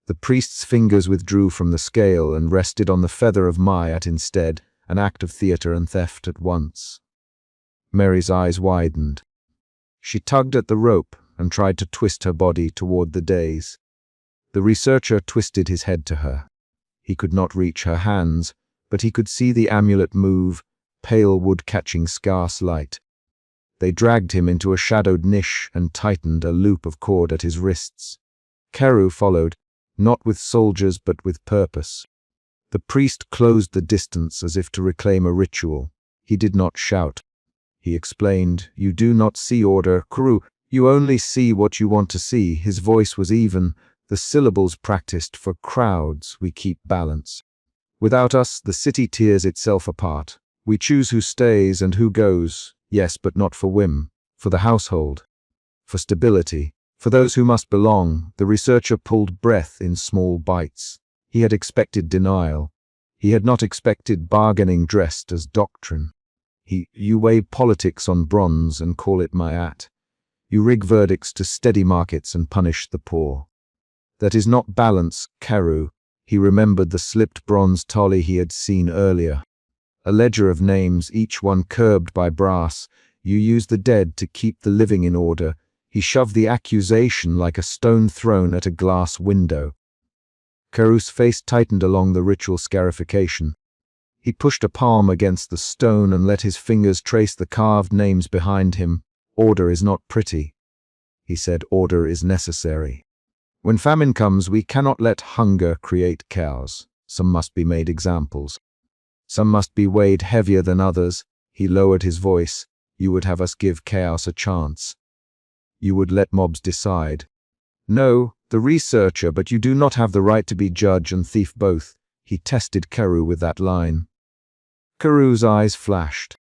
A: The priest's fingers withdrew from the scale and rested on the feather of Mayat instead, an act of theater and theft at once. Mary's eyes widened. She tugged at the rope and tried to twist her body toward the days. The researcher twisted his head to her. He could not reach her hands, but he could see the amulet move, pale wood catching scarce light. They dragged him into a shadowed niche and tightened a loop of cord at his wrists. Carew followed, not with soldiers but with purpose. The priest closed the distance as if to reclaim a ritual. He did not shout. He explained, "You do not see order, Carew. You only see what you want to see." His voice was even, the syllables practiced. "For crowds, we keep balance. Without us, the city tears itself apart. We choose who stays and who goes, yes, but not for whim, for the household, for stability, for those who must belong." The researcher pulled breath in small bites. He had expected denial. He had not expected bargaining dressed as doctrine. You weigh politics on bronze and call it Mayat. You rig verdicts to steady markets and punish the poor. That is not balance, Carew. He remembered the slipped bronze tally he had seen earlier. A ledger of names, each one curbed by brass. You use the dead to keep the living in order. He shoved the accusation like a stone thrown at a glass window. Carew's face tightened along the ritual scarification. He pushed a palm against the stone and let his fingers trace the carved names behind him. "Order is not pretty," he said. "Order is necessary. When famine comes, we cannot let hunger create chaos. Some must be made examples. Some must be weighed heavier than others." He lowered his voice. "You would have us give chaos a chance. You would let mobs decide." "No, the researcher, but you do not have the right to be judge and thief both." He tested Carew with that line. Carew's eyes flashed.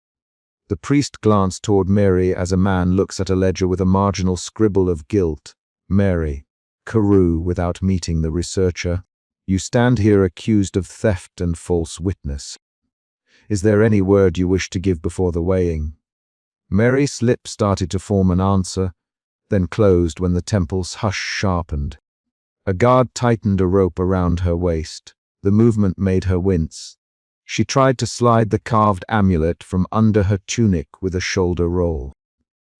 A: The priest glanced toward Mary as a man looks at a ledger with a marginal scribble of guilt. "Mary." Carew, without meeting the researcher, "You stand here accused of theft and false witness. Is there any word you wish to give before the weighing?" Mary's lips started to form an answer, then closed when the temple's hush sharpened. A guard tightened a rope around her waist. The movement made her wince. She tried to slide the carved amulet from under her tunic with a shoulder roll.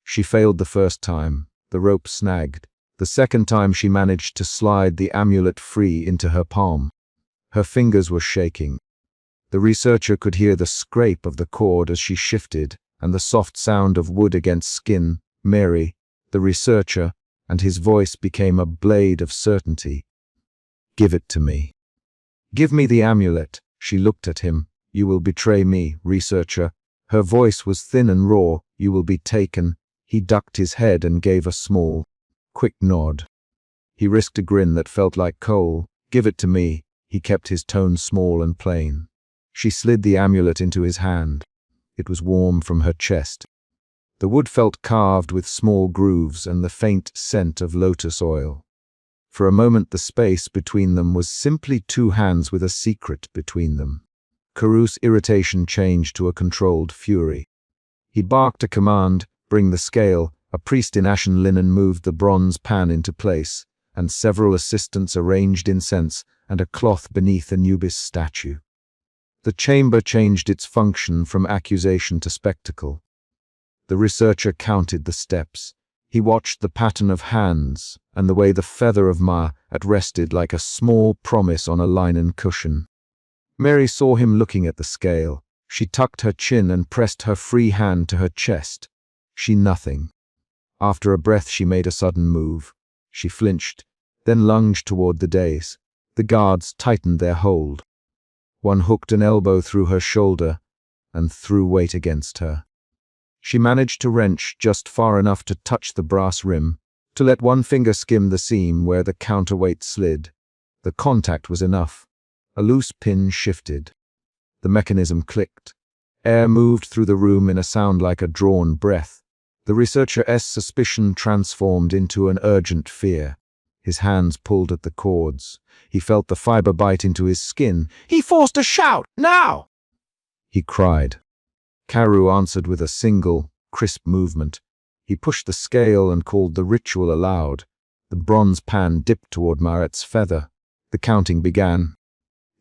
A: She failed the first time. The rope snagged. The second time she managed to slide the amulet free into her palm. Her fingers were shaking. The researcher could hear the scrape of the cord as she shifted, and the soft sound of wood against skin. "Mary," the researcher, and his voice became a blade of certainty. "Give it to me. Give me the amulet." She looked at him. "You will betray me, researcher." Her voice was thin and raw. "You will be taken." He ducked his head and gave a small, quick nod. He risked a grin that felt like coal. "Give it to me." He kept his tone small and plain. She slid the amulet into his hand. It was warm from her chest. The wood felt carved with small grooves and the faint scent of lotus oil. For a moment the space between them was simply two hands with a secret between them. Carew's irritation changed to a controlled fury. He barked a command, "Bring the scale." A priest in ashen linen moved the bronze pan into place, and several assistants arranged incense and a cloth beneath Anubis' statue. The chamber changed its function from accusation to spectacle. The researcher counted the steps. He watched the pattern of hands and the way the feather of Ma'at rested like a small promise on a linen cushion. Mary saw him looking at the scale. She tucked her chin and pressed her free hand to her chest. Nothing. After a breath she made a sudden move. She flinched, then lunged toward the dais. The guards tightened their hold. One hooked an elbow through her shoulder and threw weight against her. She managed to wrench just far enough to touch the brass rim, to let one finger skim the seam where the counterweight slid. The contact was enough. A loose pin shifted. The mechanism clicked. Air moved through the room in a sound like a drawn breath. The researcher's suspicion transformed into an urgent fear. His hands pulled at the cords. He felt the fiber bite into his skin. "He forced a shout! Now!" he cried. Carew answered with a single, crisp movement. He pushed the scale and called the ritual aloud. The bronze pan dipped toward Maret's feather. The counting began.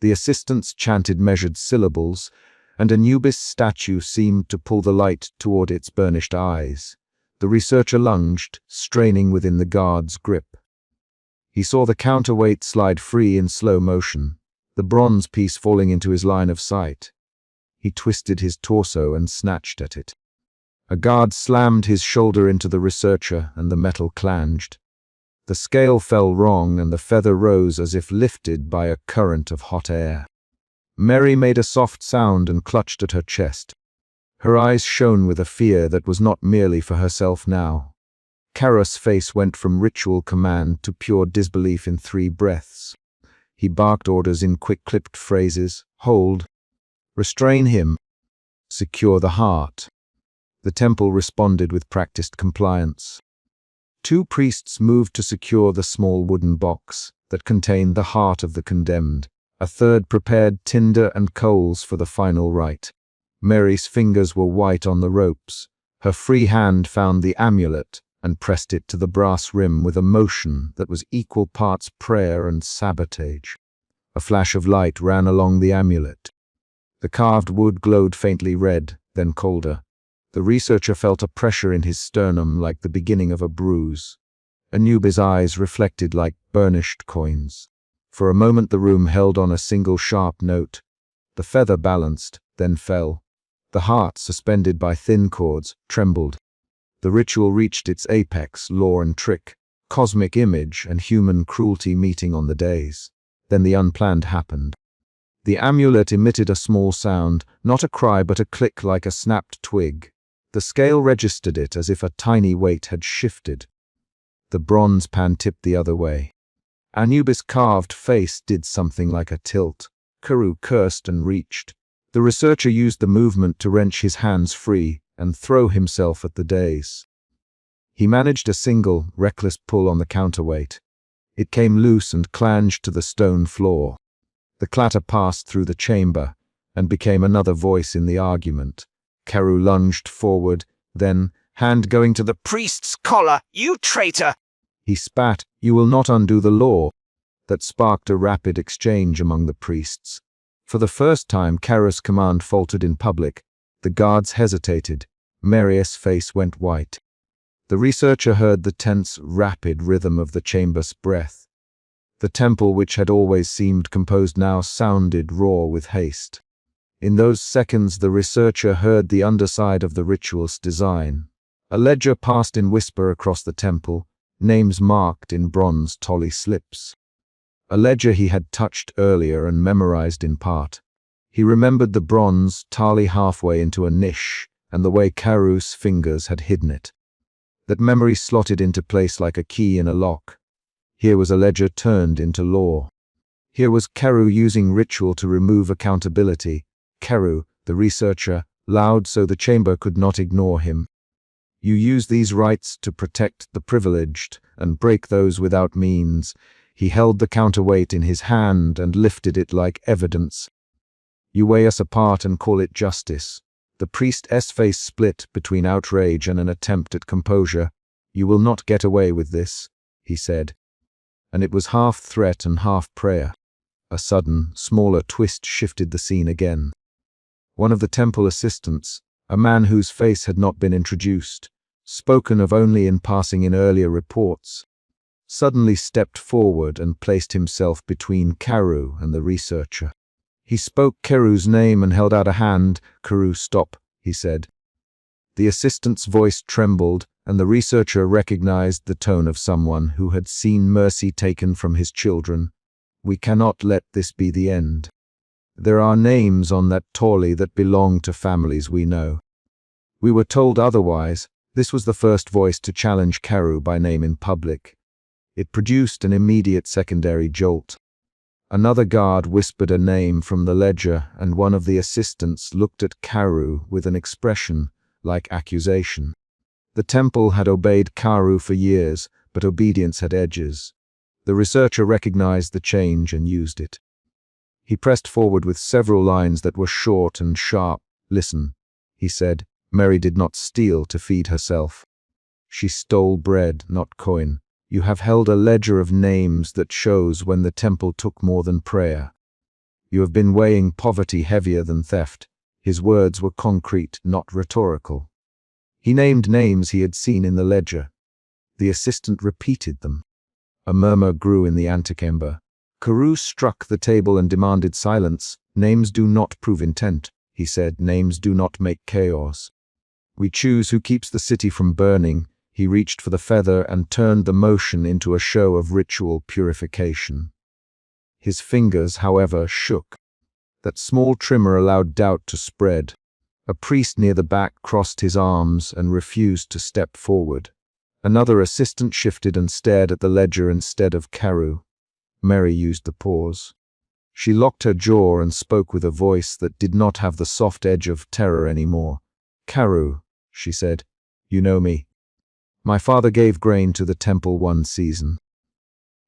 A: The assistants chanted measured syllables, and Anubis' statue seemed to pull the light toward its burnished eyes. The researcher lunged, straining within the guard's grip. He saw the counterweight slide free in slow motion, the bronze piece falling into his line of sight. He twisted his torso and snatched at it. A guard slammed his shoulder into the researcher, and the metal clanged. The scale fell wrong, and the feather rose as if lifted by a current of hot air. Mary made a soft sound and clutched at her chest. Her eyes shone with a fear that was not merely for herself now. Karras' face went from ritual command to pure disbelief in 3 breaths. He barked orders in quick-clipped phrases. "Hold. Restrain him. Secure the heart." The temple responded with practiced compliance. 2 priests moved to secure the small wooden box that contained the heart of the condemned. A third prepared tinder and coals for the final rite. Mary's fingers were white on the ropes. Her free hand found the amulet and pressed it to the brass rim with a motion that was equal parts prayer and sabotage. A flash of light ran along the amulet. The carved wood glowed faintly red, then colder. The researcher felt a pressure in his sternum like the beginning of a bruise. Anubis' eyes reflected like burnished coins. For a moment the room held on a single sharp note. The feather balanced, then fell. The heart, suspended by thin cords, trembled. The ritual reached its apex, lore and trick, cosmic image and human cruelty meeting on the days. Then the unplanned happened. The amulet emitted a small sound, not a cry but a click like a snapped twig. The scale registered it as if a tiny weight had shifted. The bronze pan tipped the other way. Anubis' carved face did something like a tilt. Carew cursed and reached. The researcher used the movement to wrench his hands free and throw himself at the dais. He managed a single, reckless pull on the counterweight. It came loose and clanged to the stone floor. The clatter passed through the chamber and became another voice in the argument. Carew lunged forward, then, hand going to the priest's collar, "You traitor!" he spat, "You will not undo the law." That sparked a rapid exchange among the priests. For the first time, Karras' command faltered in public. The guards hesitated. Marius' face went white. The researcher heard the tense, rapid rhythm of the chamber's breath. The temple, which had always seemed composed, now sounded raw with haste. In those seconds, the researcher heard the underside of the ritual's design. A ledger passed in whisper across the temple, names marked in bronze tolly slips. A ledger he had touched earlier and memorized in part. He remembered the bronze tally halfway into a niche and the way Carew's fingers had hidden it. That memory slotted into place like a key in a lock. Here was a ledger turned into law. Here was Carew using ritual to remove accountability. Carew, the researcher, loud so the chamber could not ignore him. "You use these rights to protect the privileged and break those without means." He held the counterweight in his hand and lifted it like evidence. "You weigh us apart and call it justice." The priest's face split between outrage and an attempt at composure. "You will not get away with this," he said. And it was half threat and half prayer. A sudden, smaller twist shifted the scene again. One of the temple assistants, a man whose face had not been introduced, spoken of only in passing in earlier reports, suddenly stepped forward and placed himself between Carew and the researcher. He spoke Carew's name and held out a hand. "Carew, stop," he said. The assistant's voice trembled, and the researcher recognized the tone of someone who had seen mercy taken from his children. "We cannot let this be the end. There are names on that tally that belong to families we know. We were told otherwise." This was the first voice to challenge Carew by name in public. It produced an immediate secondary jolt. Another guard whispered a name from the ledger, and one of the assistants looked at Carew with an expression like accusation. The temple had obeyed Carew for years, but obedience had edges. The researcher recognized the change and used it. He pressed forward with several lines that were short and sharp. "Listen," he said, "Mary did not steal to feed herself. She stole bread, not coin. You have held a ledger of names that shows when the temple took more than prayer. You have been weighing poverty heavier than theft." His words were concrete, not rhetorical. He named names he had seen in the ledger. The assistant repeated them. A murmur grew in the antechamber. Carew struck the table and demanded silence. "Names do not prove intent," he said. "Names do not make chaos. We choose who keeps the city from burning." He reached for the feather and turned the motion into a show of ritual purification. His fingers, however, shook. That small tremor allowed doubt to spread. A priest near the back crossed his arms and refused to step forward. Another assistant shifted and stared at the ledger instead of Carew. Mary used the pause. She locked her jaw and spoke with a voice that did not have the soft edge of terror anymore. "Carew," she said, "you know me. My father gave grain to the temple one season.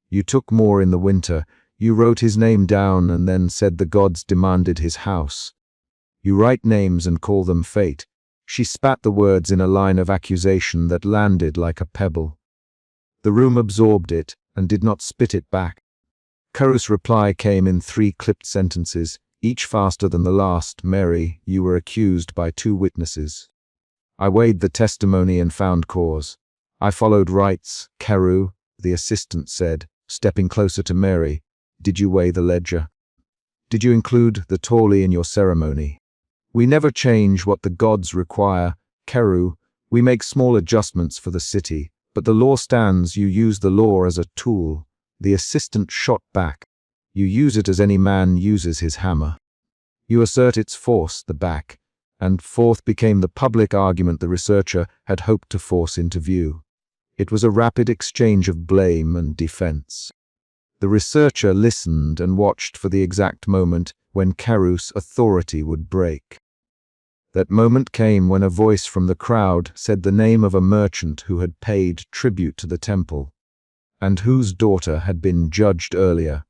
A: You took more in the winter. You wrote his name down and then said the gods demanded his house. You write names and call them fate." She spat the words in a line of accusation that landed like a pebble. The room absorbed it and did not spit it back. Carew's reply came in 3 clipped sentences, each faster than the last. "Mary, you were accused by 2 witnesses. I weighed the testimony and found cause. I followed rights." "Carew," the assistant said, stepping closer to Mary, "did you weigh the ledger? Did you include the tali in your ceremony?" "We never change what the gods require, Carew. We make small adjustments for the city, but the law stands. You use the law as a tool." The assistant shot back. "You use it as any man uses his hammer. You assert its force, the back." And forth became the public argument the researcher had hoped to force into view. It was a rapid exchange of blame and defense. The researcher listened and watched for the exact moment when Carew's authority would break. That moment came when a voice from the crowd said the name of a merchant who had paid tribute to the temple, and whose daughter had been judged earlier.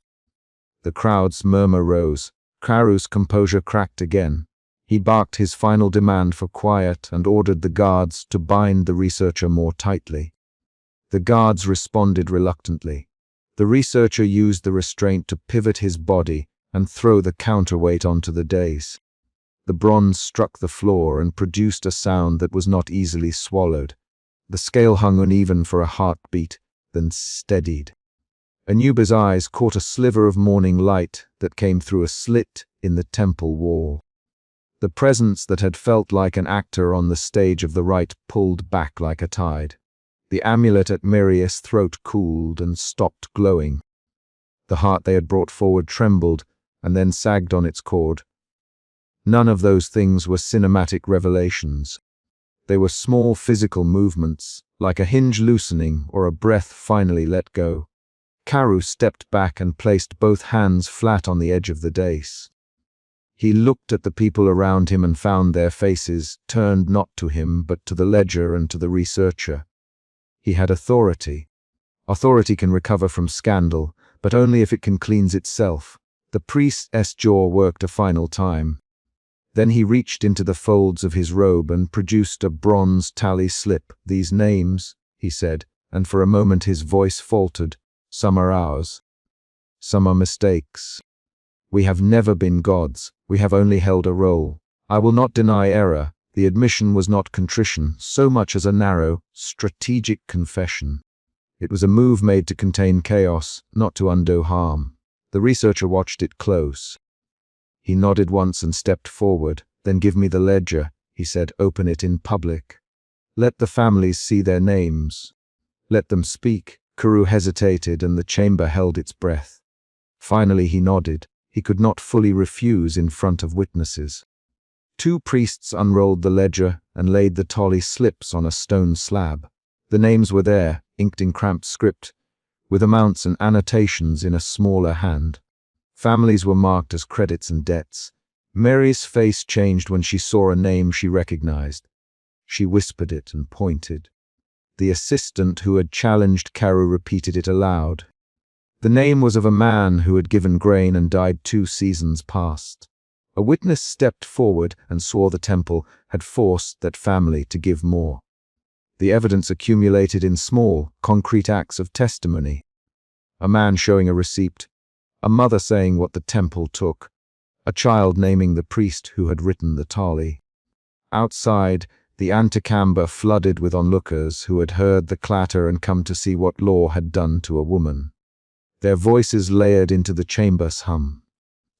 A: The crowd's murmur rose. Carew's composure cracked again. He barked his final demand for quiet and ordered the guards to bind the researcher more tightly. The guards responded reluctantly. The researcher used the restraint to pivot his body and throw the counterweight onto the dais. The bronze struck the floor and produced a sound that was not easily swallowed. The scale hung uneven for a heartbeat, then steadied. Anuba's eyes caught a sliver of morning light that came through a slit in the temple wall. The presence that had felt like an actor on the stage of the rite pulled back like a tide. The amulet at Mirius' throat cooled and stopped glowing. The heart they had brought forward trembled and then sagged on its cord. None of those things were cinematic revelations. They were small physical movements, like a hinge loosening or a breath finally let go. Carew stepped back and placed both hands flat on the edge of the dais. He looked at the people around him and found their faces turned not to him but to the ledger and to the researcher. He had authority. Authority can recover from scandal, but only if it can cleanse itself. The priest's jaw worked a final time. Then he reached into the folds of his robe and produced a bronze tally slip. "These names," he said, and for a moment his voice faltered. "Some are ours. Some are mistakes. We have never been gods. We have only held a role. I will not deny error. The admission was not contrition, so much as a narrow, strategic confession. It was a move made to contain chaos, not to undo harm." The researcher watched it close. He nodded once and stepped forward. "Then give me the ledger," he said. "Open it in public. Let the families see their names. Let them speak." Carew hesitated and the chamber held its breath. Finally he nodded. He could not fully refuse in front of witnesses. 2 priests unrolled the ledger and laid the tally slips on a stone slab. The names were there, inked in cramped script, with amounts and annotations in a smaller hand. Families were marked as credits and debts. Mary's face changed when she saw a name she recognized. She whispered it and pointed. The assistant who had challenged Carew repeated it aloud. The name was of a man who had given grain and died 2 seasons past. A witness stepped forward and swore the temple had forced that family to give more. The evidence accumulated in small, concrete acts of testimony. A man showing a receipt, a mother saying what the temple took, a child naming the priest who had written the tali. Outside, the antechamber flooded with onlookers who had heard the clatter and come to see what law had done to a woman. Their voices layered into the chamber's hum.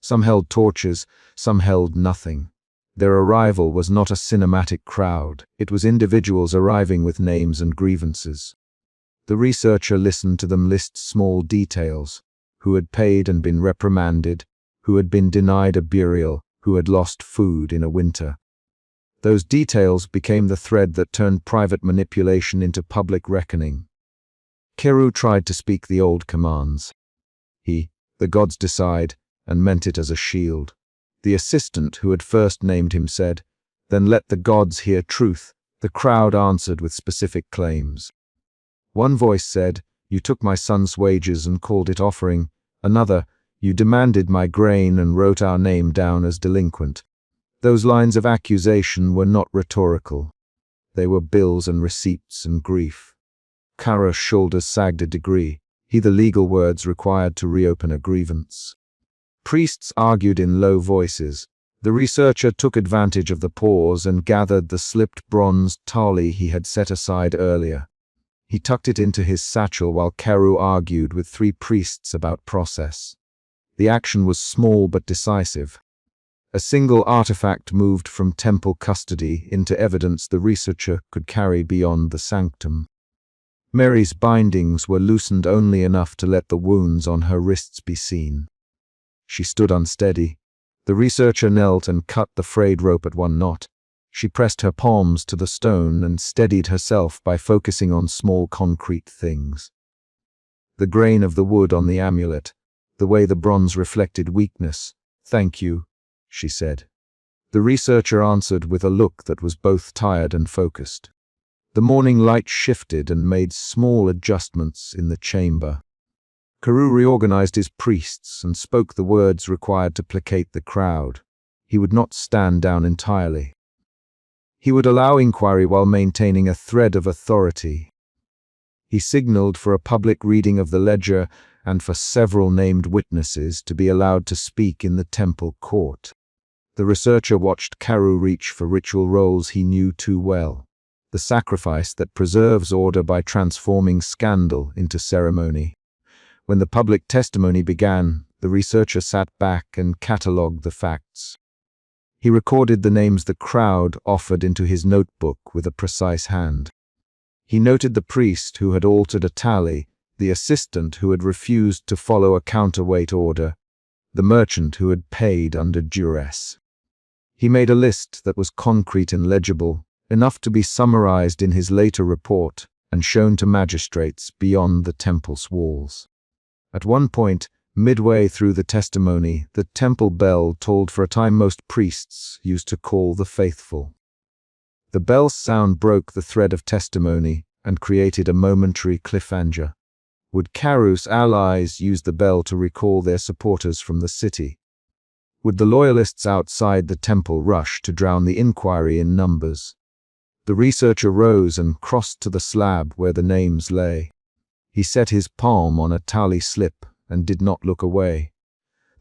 A: Some held torches, some held nothing. Their arrival was not a cinematic crowd, it was individuals arriving with names and grievances. The researcher listened to them list small details: who had paid and been reprimanded, who had been denied a burial, who had lost food in a winter. Those details became the thread that turned private manipulation into public reckoning. Keru tried to speak the old commands. The gods decide, and meant it as a shield. The assistant who had first named him said, "Then let the gods hear truth." The crowd answered with specific claims. One voice said, "You took my son's wages and called it offering." Another, "You demanded my grain and wrote our name down as delinquent." Those lines of accusation were not rhetorical. They were bills and receipts and grief. Kara's shoulders sagged a degree. The legal words required to reopen a grievance. Priests argued in low voices. The researcher took advantage of the pause and gathered the slipped bronze tali he had set aside earlier. He tucked it into his satchel while Keru argued with 3 priests about process. The action was small but decisive. A single artifact moved from temple custody into evidence the researcher could carry beyond the sanctum. Mary's bindings were loosened only enough to let the wounds on her wrists be seen. She stood unsteady. The researcher knelt and cut the frayed rope at one knot. She pressed her palms to the stone and steadied herself by focusing on small concrete things. The grain of the wood on the amulet, the way the bronze reflected weakness. "Thank you," she said. The researcher answered with a look that was both tired and focused. The morning light shifted and made small adjustments in the chamber. Keru reorganized his priests and spoke the words required to placate the crowd. He would not stand down entirely. He would allow inquiry while maintaining a thread of authority. He signaled for a public reading of the ledger and for several named witnesses to be allowed to speak in the temple court. The researcher watched Keru reach for ritual roles he knew too well. The sacrifice that preserves order by transforming scandal into ceremony. When the public testimony began, the researcher sat back and catalogued the facts. He recorded the names the crowd offered into his notebook with a precise hand. He noted the priest who had altered a tally, the assistant who had refused to follow a counterweight order, the merchant who had paid under duress. He made a list that was concrete and legible, enough to be summarized in his later report and shown to magistrates beyond the temple's walls. At one point, midway through the testimony, the temple bell tolled for a time most priests used to call the faithful. The bell's sound broke the thread of testimony and created a momentary cliffhanger. Would Keru's allies use the bell to recall their supporters from the city? Would the loyalists outside the temple rush to drown the inquiry in numbers? The researcher rose and crossed to the slab where the names lay. He set his palm on a tally slip and did not look away.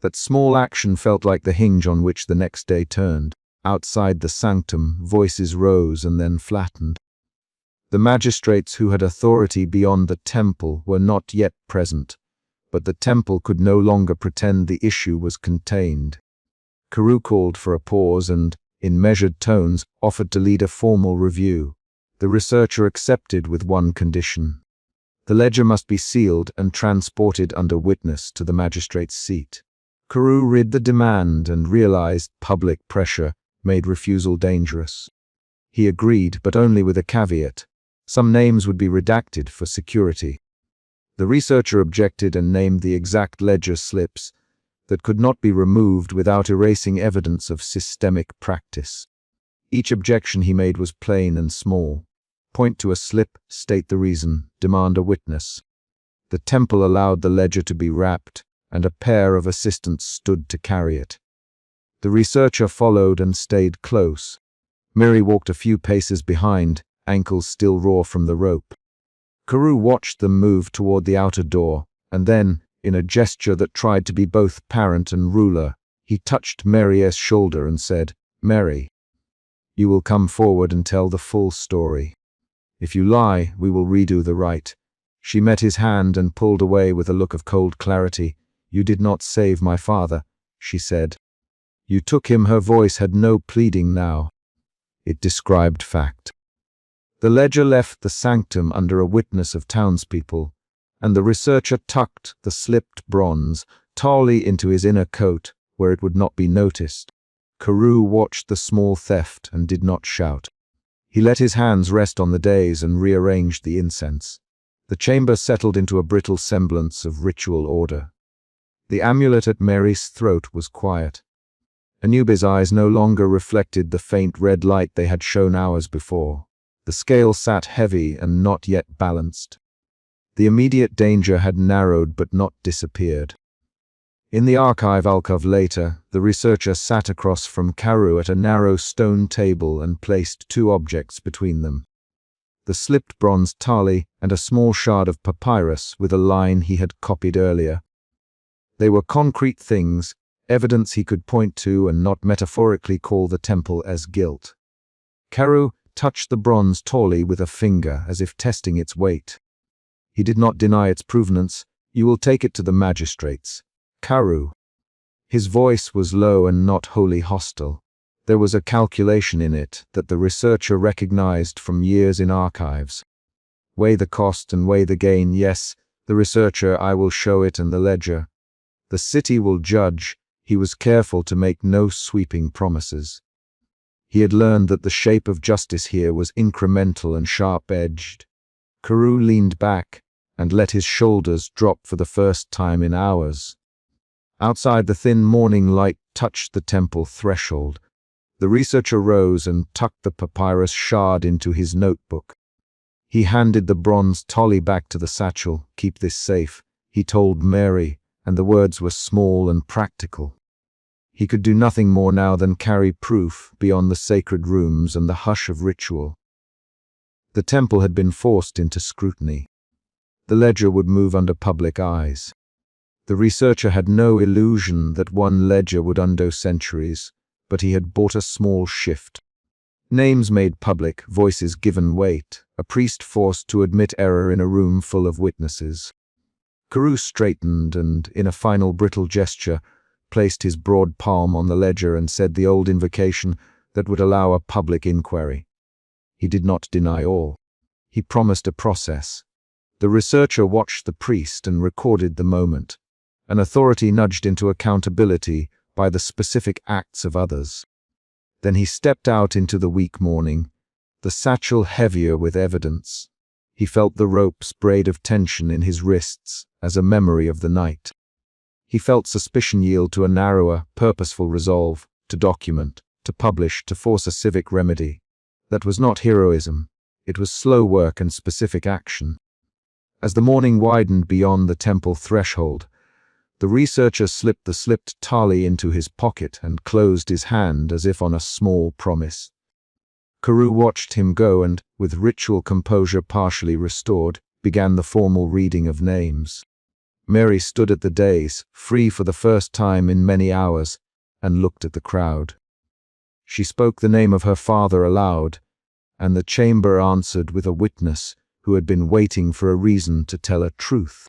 A: That small action felt like the hinge on which the next day turned. Outside the sanctum, voices rose and then flattened. The magistrates who had authority beyond the temple were not yet present, but the temple could no longer pretend the issue was contained. Keru called for a pause and, in measured tones, offered to lead a formal review. The researcher accepted with one condition. The ledger must be sealed and transported under witness to the magistrate's seat. Keru read the demand and realized public pressure made refusal dangerous. He agreed, but only with a caveat. Some names would be redacted for security. The researcher objected and named the exact ledger slips that could not be removed without erasing evidence of systemic practice. Each objection he made was plain and small. Point to a slip, state the reason, demand a witness. The temple allowed the ledger to be wrapped, and a pair of assistants stood to carry it. The researcher followed and stayed close. Mary walked a few paces behind, ankles still raw from the rope. Carew watched them move toward the outer door, and then, in a gesture that tried to be both parent and ruler, he touched Mary's shoulder and said, "Mary, you will come forward and tell the full story. If you lie, we will redo the rite." She met his hand and pulled away with a look of cold clarity. "You did not save my father," she said. "You took him." Her voice had no pleading now. It described fact. The ledger left the sanctum under a witness of townspeople, and the researcher tucked the slipped bronze tali into his inner coat where it would not be noticed. Carew watched the small theft and did not shout. He let his hands rest on the days and rearranged the incense. The chamber settled into a brittle semblance of ritual order. The amulet at Mary's throat was quiet. Anubis' eyes no longer reflected the faint red light they had shown hours before. The scale sat heavy and not yet balanced. The immediate danger had narrowed but not disappeared. In the archive alcove later, the researcher sat across from Carew at a narrow stone table and placed two objects between them: the slipped bronze tali and a small shard of papyrus with a line he had copied earlier. They were concrete things, evidence he could point to and not metaphorically call the temple as guilt. Carew touched the bronze tali with a finger as if testing its weight. He did not deny its provenance. "You will take it to the magistrates, Carew." His voice was low and not wholly hostile. There was a calculation in it that the researcher recognized from years in archives. "Weigh the cost and weigh the gain." "Yes, the researcher, I will show it and the ledger. The city will judge." He was careful to make no sweeping promises. He had learned that the shape of justice here was incremental and sharp-edged. Carew leaned back and let his shoulders drop for the first time in hours. Outside, the thin morning light touched the temple threshold. The researcher rose and tucked the papyrus shard into his notebook. He handed the bronze tali back to the satchel. "Keep this safe," he told Mary, and the words were small and practical. He could do nothing more now than carry proof beyond the sacred rooms and the hush of ritual. The temple had been forced into scrutiny. The ledger would move under public eyes. The researcher had no illusion that one ledger would undo centuries, but he had bought a small shift. Names made public, voices given weight, a priest forced to admit error in a room full of witnesses. Carew straightened and, in a final brittle gesture, placed his broad palm on the ledger and said the old invocation that would allow a public inquiry. He did not deny all. He promised a process. The researcher watched the priest and recorded the moment. An authority nudged into accountability by the specific acts of others. Then he stepped out into the weak morning, the satchel heavier with evidence. He felt the rope's braid of tension in his wrists as a memory of the night. He felt suspicion yield to a narrower, purposeful resolve, to document, to publish, to force a civic remedy. That was not heroism. It was slow work and specific action. As the morning widened beyond the temple threshold, the researcher slipped the slipped tali into his pocket and closed his hand as if on a small promise. Carew watched him go and, with ritual composure partially restored, began the formal reading of names. Mary stood at the dais, free for the first time in many hours, and looked at the crowd. She spoke the name of her father aloud, and the chamber answered with a witness who had been waiting for a reason to tell a truth.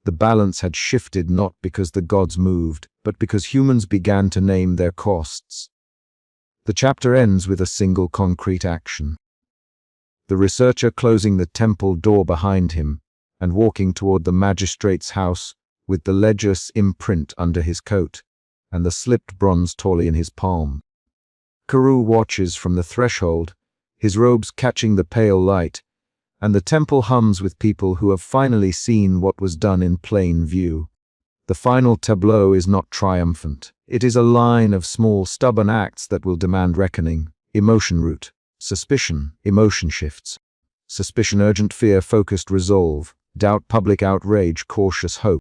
A: The balance had shifted not because the gods moved, but because humans began to name their costs. The chapter ends with a single concrete action. The researcher closing the temple door behind him and walking toward the magistrate's house with the ledger's imprint under his coat and the slipped bronze tali in his palm. Carew watches from the threshold, his robes catching the pale light, and the temple hums with people who have finally seen what was done in plain view. The final tableau is not triumphant. It is a line of small, stubborn acts that will demand reckoning. Emotion root, suspicion, emotion shifts. Suspicion, urgent fear, focused resolve. Doubt, public outrage, cautious hope.